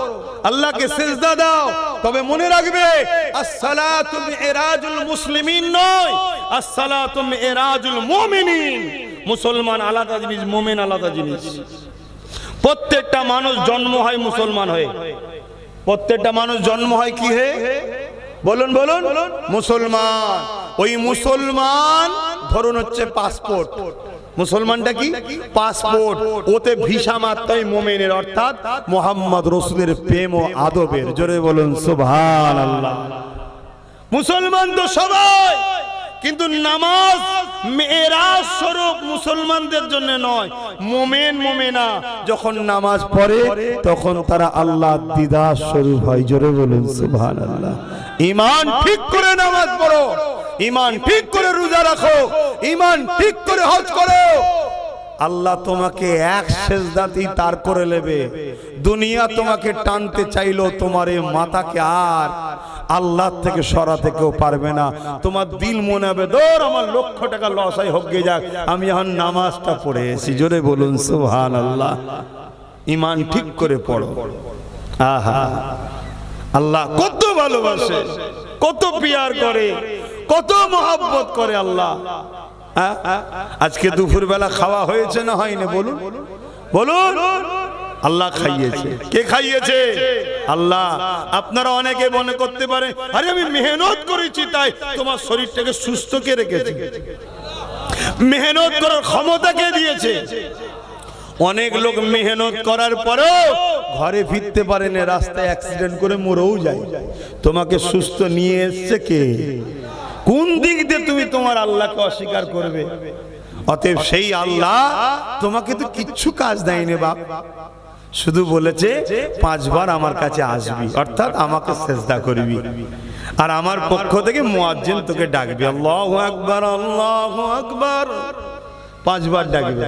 আল্লাহকে সিজদা দাও। তবে মনে রাখবে, আসসালাতু মিরাজুল মুসলিমিন নয়, আসসালাতু মিরাজুল মুমিনিন। মুসলমান আলাদা জিনিস, মুমিন আলাদা জিনিস। প্রত্যেকটা মানুষ জন্ম হয় মুসলমান হয়ে, প্রত্যেকটা মানুষ জন্ম হয় কি হে? বলুন বলুন, মুসলমান। ওই মুসলমান ধরুন হচ্ছে পাসপোর্ট, মুসলমানটা কি পাসপোর্ট, ওতে ভিসা মাত্রই মুমিনের অর্থাৎ মুহাম্মদ রাসূলের প্রেম ও আদবের। জোরে বলুন সুবহানাল্লাহ। মুসলমান তো সবাই, কিন্তু নামাজ মেরাজ স্বরূপ মুসলমানদের জন্য নয়। মুমিন মুমিনা যখন নামাজ পড়ে তখন তারা আল্লাহর দিদার স্বরূপ হয়। জোরে বলুন সুবহানাল্লাহ। ঈমান ঠিক করে নামাজ পড়ো, ঈমান ঠিক করে রোজা রাখো, ঈমান ঠিক করে হজ করো, আল্লাহ তোমাকে এক সেজদাতেই তার করে নেবে। দুনিয়া তোমাকে টানতে চাইলো, তোমার এই মাথাকে আর আল্লাহ থেকে সরাতে কেউ পারবে না। তোমার দিল মনে হবে দৌড় আমার লক্ষ টাকা লস হয় হোক গে যাক, আমি এখন নামাজটা পড়ে এসেছি। জোরে বলুন সুবহানাল্লাহ। ঈমান ঠিক করে পড়ো। আহা, আল্লাহ কত ভালোবাসে, কত পিয়ার করে, কত মহব্বত করে আল্লাহ। আজকে দুপুর বেলা খাওয়া হয়েছে না হয়নি বলুন বলুন? আল্লাহ খাইয়েছে। কে খাইয়েছে? আল্লাহ। আপনারা অনেকে মনে করতে পারে আরে আমি মেহনত করেছি তাই তোমার শরীরটাকে সুস্থ কে রেখেছে। মেহনত করার ক্ষমতা কে দিয়েছে? অনেক লোক মেহনত করার পরেও ঘরে ফিরতে পারে না, রাস্তায় অ্যাক্সিডেন্ট করে মরেও যায়। তোমাকে সুস্থ নিয়ে এসছে কে? কোন দিক দিয়ে তুমি তোমার আল্লাহকে অস্বীকার করবে? অতএব সেই আল্লাহ তোমাকে তো কিচ্ছু কাজ দেয়নি বাপ, শুধু বলেছে 5 বার আমার কাছে আসবি, অর্থাৎ আমাকে সেজদা করবি, আর আমার পক্ষ থেকে মুয়াজ্জিন তোকে ডাকবি, আল্লাহু আকবার আল্লাহু আকবার 5 বার ডাকবে,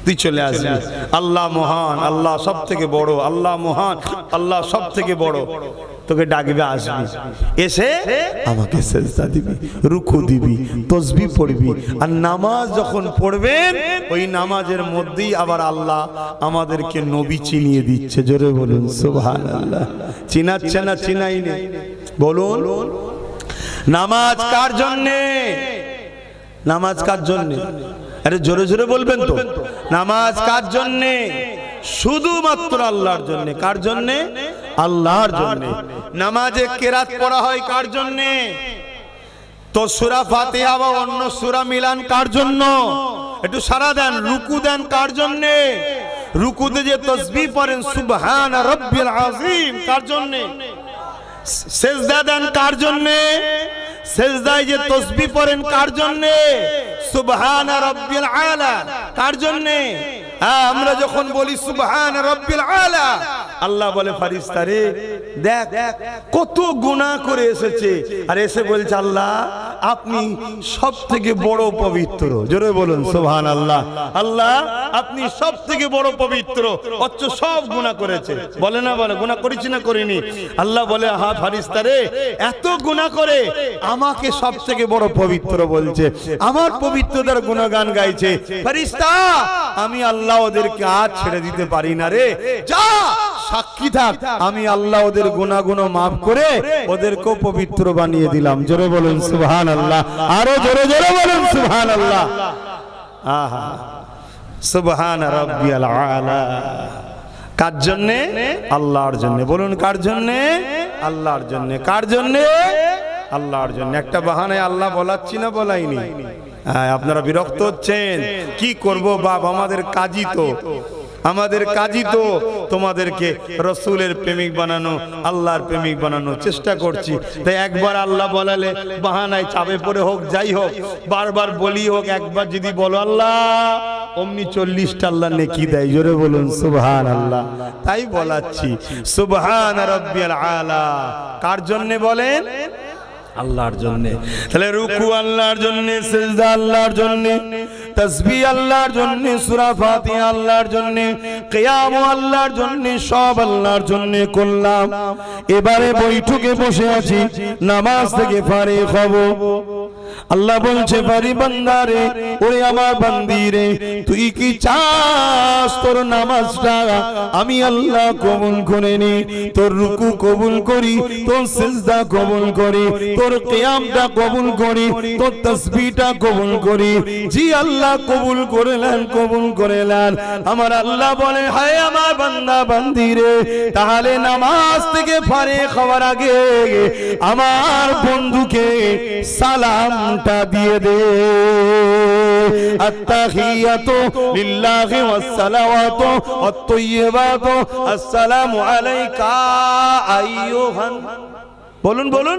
তুই চলে আসবি। আল্লাহ মহান, আল্লাহ সব থেকে বড়, আল্লাহ মহান, আল্লাহ সব থেকে বড়, তোকে ডাকবে, আসবি, এসে আমাকে সেজদা দিবি, রুকু দিবি, তাসবিহ পড়বি। আর নামাজ যখন পড়বেন ওই নামাজের মধ্যেই আবার আল্লাহ আমাদেরকে নবী চিনিয়ে দিচ্ছে। জোরে বলুন সুবহানাল্লাহ। চিনাচ্ছে না চিনাইনি? বলুন। নামাজ কার জন্যে? নামাজ কার জন্যে? আরে জোরে জোরে বলবেন তো। নামাজ কার জন্যে? শুধুমাত্র আল্লাহর জন্য। কার জন্যে? আল্লাহর জন্য। নামাজে কেরাত পড়া হয় কার জন্যে? তো সূরা ফাতিহা বা অন্য সূরা মিলান কার জন্য? একটু সারা দেন। রুকু দেন কার জন্যে? রুকুতে যে তাসবিহ পড়েন সুবহান রাব্বিল আযীম কার জন্যে? সেজদা দেন কার জন্যে? সেজদায় যে তাসবিহ পড়েন কার জন্যে? সুবহান রাব্বিল আলা কার জন্যে? আমরা যখন বলি সুবহান রাব্বিল আলা, আল্লাহ বলে ফারিস্তা রে দেখ কত গুনাহ করে এসেছে, আর এসে বলছে আল্লাহ আপনি সব থেকে বড় পবিত্র। জোরে বলুন সুবহানাল্লাহ। আল্লাহ আপনি সব থেকে বড় পবিত্র, অথচ সব গুনাহ করেছে। বলে না বলে গুনাহ করেছি না করিনি? আল্লাহ বলে হ্যাঁ ফারিস্তা রে এত গুনাহ করে আমাকে সব থেকে বড় পবিত্র বলছে, আমার পবিত্রতার গুণগান গাইছে। ফারিস্তা আমি আল্লাহ ওদেরকে আজ ছেড়ে দিতে পারি না রে, যা সাক্ষী থাক আমি আল্লাহ ওদের গুনাহগুলো মাফ করে ওদেরকেও পবিত্র বানিয়ে দিলাম। জোরে বলুন সুবহানাল্লাহ। আরো জোরে জোরে বলুন সুবহানাল্লাহ। আহা সুবহান রাব্বিয়াল আলা। কার জন্যে? আল্লাহর জন্য। বলুন কার জন্যে? আল্লাহর জন্য। কার জন্যে? আল্লাহর জন্য। একটা বাহানায় আল্লাহ বলাচ্ছি না বলাইনি? আপনারা বিরক্ত হচ্ছেন, কি করব বাপ, আমাদের কাজই তো, আমাদের কাজই তো তোমাদেরকে রসুলের প্রেমিক বানানো, আল্লাহর প্রেমিক বানানোর চেষ্টা করছি। তাই একবার আল্লাহ বলালে বাহানায় চাপে পড়ে হোক যাই হোক, বারবার বলি হোক, একবার যদি বলো আল্লাহ অমনি 40টা আল্লাহ নেকি দেয়। জোরে বলুন সুবহানাল্লাহ। তাই বলাচ্ছি সুবহান রাব্বিয়াল আলা। কার জন্য বলেন? আল্লাহর জন্য। তাহলে রুকু আল্লাহর জন্য, সিজদা আল্লাহর জন্য, তাসবিহ আল্লাহর জন্য, সূরা ফাতিহা আল্লাহর জন্য, কিয়াম আল্লাহর জন্য, সব আল্লাহর জন্য করলাম। এবারে বৈঠকে বসে আছি, নামাজ থেকে ফারিগ হব। আল্লাহ বলছে বাড়ি বান্দারে, ওরে আমার বান্দিরে, তুই কি চাস তোর নামাজটা আমি আল্লাহ কবুল করে নি, তোর রুকু কবুল করি, তোর সিজদা কবুল করি, তোর কিয়ামটা কবুল করি, তোর তাসবিহটা কবুল করি? জি আল্লাহ কবুল করলেন, কবুল করলেন। আমার আল্লাহ বলে হায় আমার বান্দা বান্দিরে, তাহলে নামাজ থেকে ফারিগ হওয়ার আগে আমার বন্ধুকে সালামটা দিয়ে দে। আত্তাহিয়াতু লিল্লাহি ওয়াস সালাওয়াতু ওয়াত তাইয়্যিবাতু আসসালামু আলাইকা আইয়ুহান, বলুন বলুন,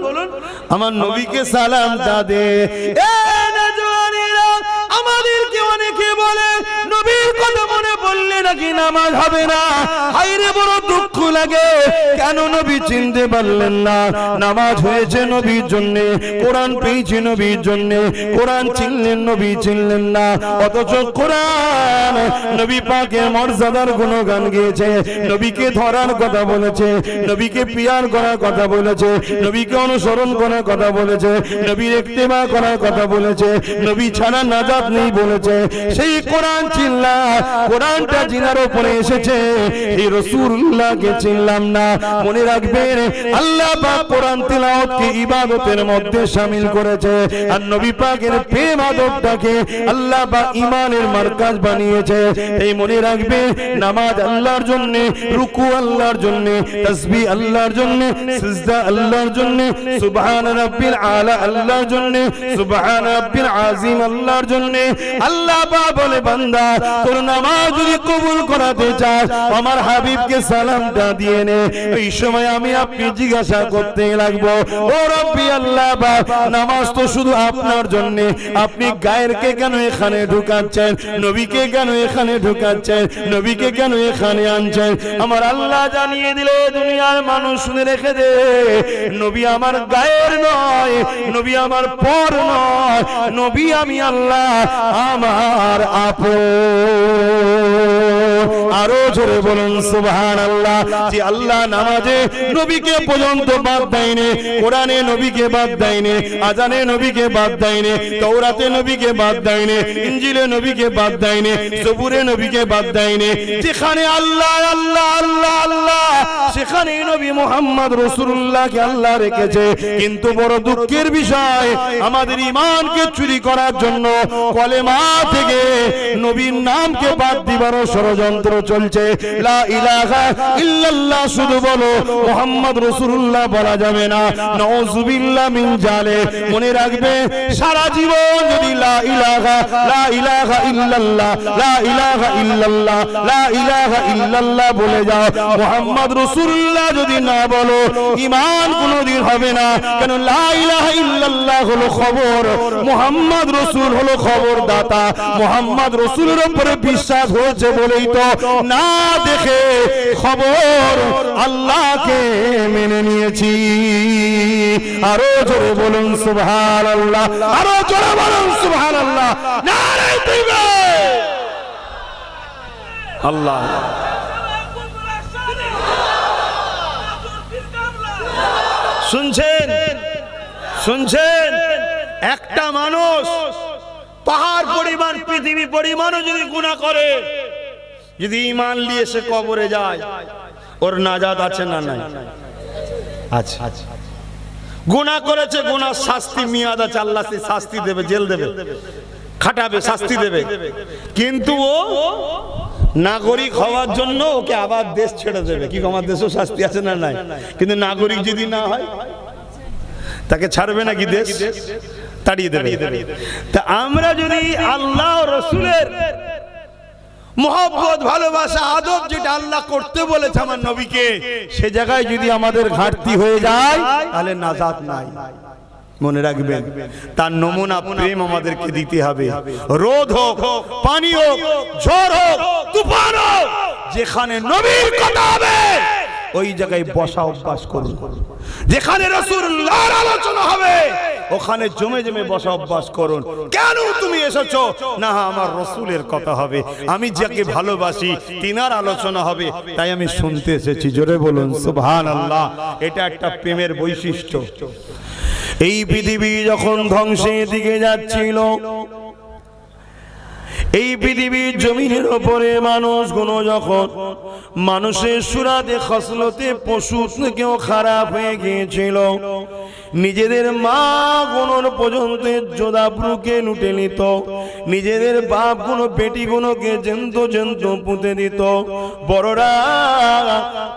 আমার নবীকে সালামটা দে। এ নজওয়ানেরা, আমাদেরকে অনেকে বলে নবীর কথা মনে পড়লে নাকি নামাজ হবে না। হায়রে বড় দুঃখ লাগে, কেন নবী চিনতে পারলেন না? নামাজ হয়েছে নবীর জন্য, কোরআন পেয়েছে নবীর জন্য, কোরআন চিনলেন, নবী চিনলেন না। অথচ কোরআন নবী পাকের মর্যাদার গুণগান গেয়েছে, নবীকে ধরার কথা বলেছে, নবীকে পিয়ার করার কথা বলেছে, নবীকে অনুসরণ করার কথা বলেছে, নবীর ইত্তেবা করার কথা বলেছে, নবী ছাড়া নাজাত নেই বলেছে। সেই কোরআন চিনলাম, কোরআনটা জিনার উপরে এসেছে, এই রাসূলুল্লাহকে চিনলাম না। মনে রাখবেন আল্লাহ পাক কোরআন তিলাওয়াতকে ইবাদতের মধ্যে শামিল করেছে, আর নবী পাকের প্রেম আদবটাকে আল্লাহ পাক ঈমানের মারকাজ বানিয়েছে। এই মনে রাখবেন নামাজ আল্লাহর জন্য, রুকু আল্লাহর জন্য, তাসবিহ আল্লাহর জন্য, সিজদা আল্লাহর জন্য, সুবহান রাব্বিল আলা আল্লাহর জন্য, সুবহান রাব্বিল আযীম আল্লাহর জন্য। আল্লাহ পাক বলে বান্দা তোর নামাজ যদি কবুল করাতে চাস আমার হাবিবকে সালামটা দিয়ে নে। এই সময় আমি আপনি জিজ্ঞাসা করতে লাগবো, ও রব্বি আল্লাহ পাক, নামাজ তো শুধু আপনার জন্য, আপনি গায়েরকে কেন এখানে ঢুকাচ্ছেন? নবীকে কেন এখানে ঢুকাচ্ছেন? নবীকে কেন এখানে আনছেন? আমার আল্লাহ জানিয়ে দিলে দুনিয়ার মানুষ শুনে রেখে দে, নবী আমার গায়ের নয়, নবী আমার পর নয়, নবী আমি আল্লাহ আমার আপন। আরো জোরে বলুন সুবহানাল্লাহ। যে আল্লাহ নামাজে নবীকে পর্যন্ত বাদ দেয়নি, কোরআনে নবীকে বাদ দেয়নি, আজানে নবীকে বাদ দেয়নি, তাওরাতে নবীকে বাদ দেয়নি, ইনজিলে নবীকে বাদ দেয়নি, জবুরে নবীকে বাদ দেয়নি। যেখানে আল্লাহ আল্লাহ আল্লাহ আল্লাহ, সেখানে নবী মুহাম্মদ রাসূলুল্লাহকে আল্লাহ রেখেছে। কিন্তু বড় দুঃখের বিষয়, আমাদের ঈমানকে চুরি করার জন্য কলেমা থেকে নবীর নামকে বাদ দিবার ষড়যন্ত্র চলছে। লা ইলাহা ইল্লাল্লাহ শুধু বলো, মুহাম্মদ রাসূলুল্লাহ বলা যাবে না। নাউযুবিল্লাহ মিন জালিক। মনে রাখবে সারা জীবন যদি লা ইলাহা ইল্লাল্লাহ, লা ইলাহা ইল্লাল্লাহ, লা ইলাহা ইল্লাল্লাহ বলে যাও, মুহাম্মদ রাসূলুল্লাহ যদি না বলো, ঈমান কোনদিন হবে না। কেন লা ইলাহা ইল্লাল্লাহ হলো খবর, মুহাম্মদ রাসূল হলো খবর দাতা। মুহাম্মদ রাসূলের উপরে বিশ্বাস হয়েছে বলেই তো না দেখে খবর আল্লাহকে মেনে নিয়েছি। আরো জোরে বলুন সুবহানাল্লাহ, আরো জোরে বলুন সুবহানাল্লাহ, নারে তাকবীর। আল্লাহ শুনছেন, শুনছেন? একটা মানুষ পাহাড় পরিমাণ, পৃথিবী পরিমাণও যদি গুনাহ করে, যদি ঈমান নিয়ে সে কবরে যায়, ওর নাজাত আছে না নাই? আছে। গুনাহ করেছে, গুনাহ শাস্তি মেয়াদ আছে, আল্লাহ সে শাস্তি দেবে, জেল দেবে, খাটাবে, শাস্তি দেবে। কিন্তু ও নাগরিক হওয়ার জন্য ওকে আবার দেশ ছেড়ে দেবে। কি আমার দেশেও শাস্তি আছে না নাই? কিন্তু নাগরিক যদি না হয় তাকে ছাড়বে নাকি? দেশ তাড়িয়ে দেবে। তা আমরা যদি আল্লাহ রাসূলের মহব্বত, ভালোবাসা, আদব যেটা আল্লাহ করতে বলেছে আমার নবীকে, সে জায়গায় যদি আমাদের ঘাটতি হয়ে যায় তাহলে নাজাত নাই। মনে রাখবেন তার নমুনা প্রেম আমাদেরকে দিতে হবে। রোদ হোক, পানি হোক, ঝড় হোক, তুফান হোক, যেখানে নবীর কথা হবে ওই জায়গায় বসা অভ্যাস করুন। যেখানে রাসূলুল্লাহর আলোচনা হবে ওখানে জমে জমে বসা অভ্যাস করুন। কেন তুমি এসেছো? না, আমার রাসূলের কথা হবে, আমি যাকে ভালোবাসি তিনার আলোচনা হবে, তাই আমি শুনতে এসেছি। জোরে বলুন সুবহানাল্লাহ। এটা একটা প্রেমের বৈশিষ্ট্য। এই পৃথিবী যখন ধ্বংসের দিকে যাচ্ছিল, এই পৃথিবীর জমিনের উপরে মানুষগুলো যখন মানুষের সুরাতে খসলতে পশু থেকেও খারাপ হয়ে গিয়েছিল, নিজেদের মা গুলোর পর্যন্ত যোধাব্রুকে লুটে নিত, নিজেদের বাপ গুলো বেটি গুলোকে জেন্ত জেন্ত পুঁতে দিত, বড়রা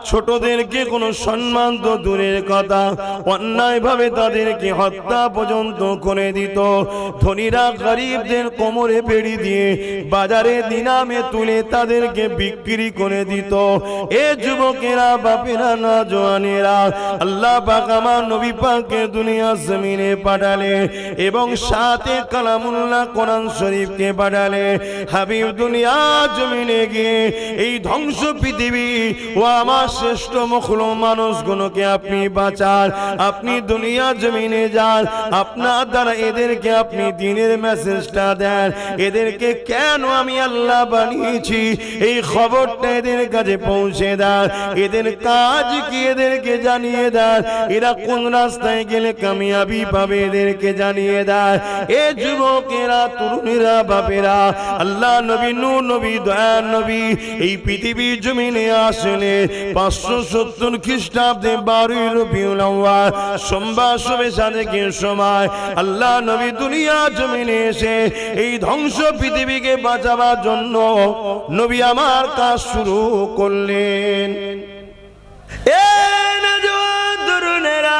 ছোটদেরকে কোনো সম্মান তো দূরের কথা অন্যায় ভাবে তাদেরকে হত্যা পর্যন্ত করে দিত, ধনীরা গরিবদের কোমরে বেড়ি দিয়ে বাজারে দিনামে তুলে তাদেরকে বিক্রি করে দিত। এ যুবকেরা, বাপেরা, না জওয়ানেরা, আল্লাহ পাক আমার নবী পাককে দুনিয়া জমিনে পাঠালে এবং সাথে কালামুল্লাহ কোরআন শরীফকে পাঠালে। হাবিব দুনিয়া জমিনে গিয়ে এই ধ্বংস পৃথিবী ও আমার শ্রেষ্ঠ মখলুক মানুষগুলোকে আপনি বাঁচান, আপনি দুনিয়া জমিনে যান, আপনার দ্বারা এদেরকে আপনি দ্বীনের মেসেজটা দেন, এদেরকে কেন আমি আল্লাহ বানিয়েছি এই খবরটা এদের কাছে পৌঁছে দেন, এদের কাজ কি এদেরকে জানিয়ে দেন, এরা কোন রাস্তায় গেলে কামিয়াবি পাবে এদেরকে জানিয়ে দেন। এ যুবকেরা, তরুণীরা, বাপেরা, আল্লাহ নবী, নূর নবী, দয়ার নবী এই পৃথিবীর জমিনে আসলে 570 খ্রিস্টাব্দে 12 রবিউল আউয়াল সোমবার শবে সাদেকের সময় আল্লাহ নবী দুনিয়া জমিনে এসে এই ধ্বংস পৃথিবীকে বাঁচাবার জন্য নবী আমার কাজ শুরু করলেন। এ নওজোয়ান তরুণেরা,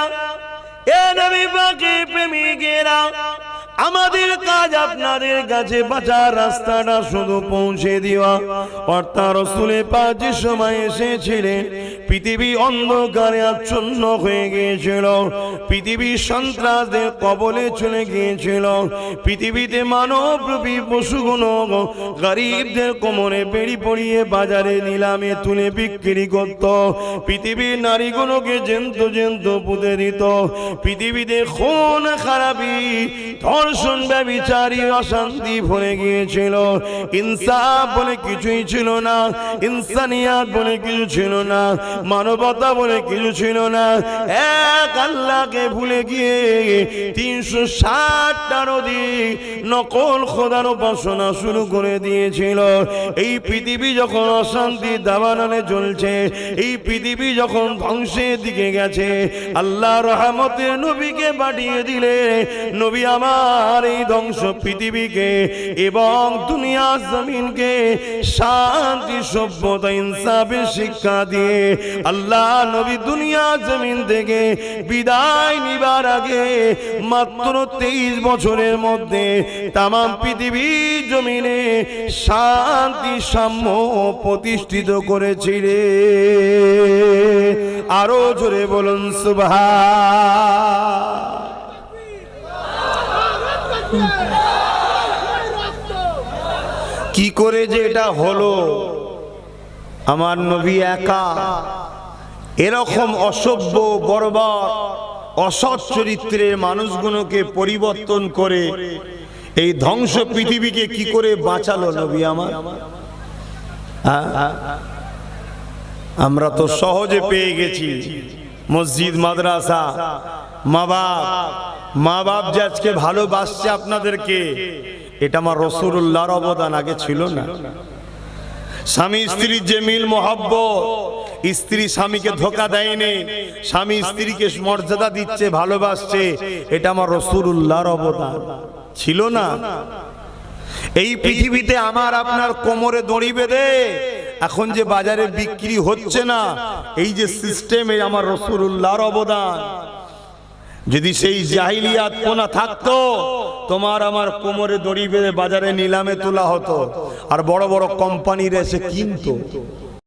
এ নবী পাকের প্রেমিকেরা, আমাদের কাজ আপনাদের কাছে বাঁচার রাস্তাটা শুধু পৌঁছে দেওয়া। অর্থাৎ রাসূলে পাক যে সময় এসেছিলেন পৃথিবী অন্ধকারে আচ্ছন্ন হয়ে গিয়েছিল, পৃথিবী সন্ত্রাসদের কবলে চলে গিয়েছিল, পৃথিবীতে মানবরূপী পশুগুলো গরিবদের কোমরে বেড়ি পরিয়ে বাজারে নিলামে তুলে বিক্রি করত, পৃথিবীর নারীগুলোকে জেন্ত জেন্ত পুঁতে দিত, পৃথিবীতে খুন খারাপি ধর্ষণ ব্যভিচারী অশান্তি ভরে গিয়েছিল, ইনসাফ বলে কিছুই ছিল না, ইনসানিয়াত বলে কিছু ছিল না, মানবতা বলে কিছু ছিল না। এক আল্লাহকে ভুলে গিয়ে 360টার অধিক নকল খোদার উপাসনা শুরু করে দিয়েছিল। এই পৃথিবী যখন অশান্তি দাবানলে চলছে, এই পৃথিবী যখন ধ্বংসের দিকে গেছে, আল্লাহ রহমতের নবীকে পাঠিয়ে দিলে নবী আমার এই ধ্বংস পৃথিবীকে এবং দুনিয়া জমিনকে শান্তি, সভ্যতা, ইনসাফের শিক্ষা দিয়ে আল্লাহ নবী দুনিয়া জমিন থেকে বিদায় নিবার আগে মাত্র 23 বছরের মধ্যে তামাম পৃথিবীর জমিনে শান্তি সাম্য প্রতিষ্ঠিত করেছিলেন। আরো জোরে বলুন সুবহান। কি করে যে এটা হলো? আমার নবী একা এরকম অসভ্য, বর্বর, অসৎ চরিত্রের মানুষগুলোকে পরিবর্তন করে এই ধ্বংস পৃথিবীকে কি করে বাঁচালো নবী আমার? আমরা তো সহজে পেয়ে গেছি মসজিদ, মাদ্রাসা, মা বাপ যে আজকে ভালোবাসছে আপনাদেরকে, এটা আমার রাসূলুল্লাহর অবদান, আগে ছিল না। স্বামী স্ত্রীর যে মিল মহব্বত, স্ত্রী স্বামীকে ধোঁকা দেয়নি, স্বামী স্ত্রীকে মর্যাদা দিচ্ছে, ভালোবাসছে, এটা আমার রাসূলুল্লাহর অবদান, ছিল না। এই পৃথিবীতে আমার আপনার কোমরে দড়ি বেঁধে এখন যে বাজারে বিক্রি হচ্ছে না, এই যে সিস্টেমে আমার রাসূলুল্লাহর অবদান। যদি সেই জাহিলিয়াত পোনা থাকতো, তোমার আমার কোমরে দড়ি বেঁধে বাজারে নিলামে তোলা হতো, আর বড় বড় কোম্পানিরা এসে কিনতো।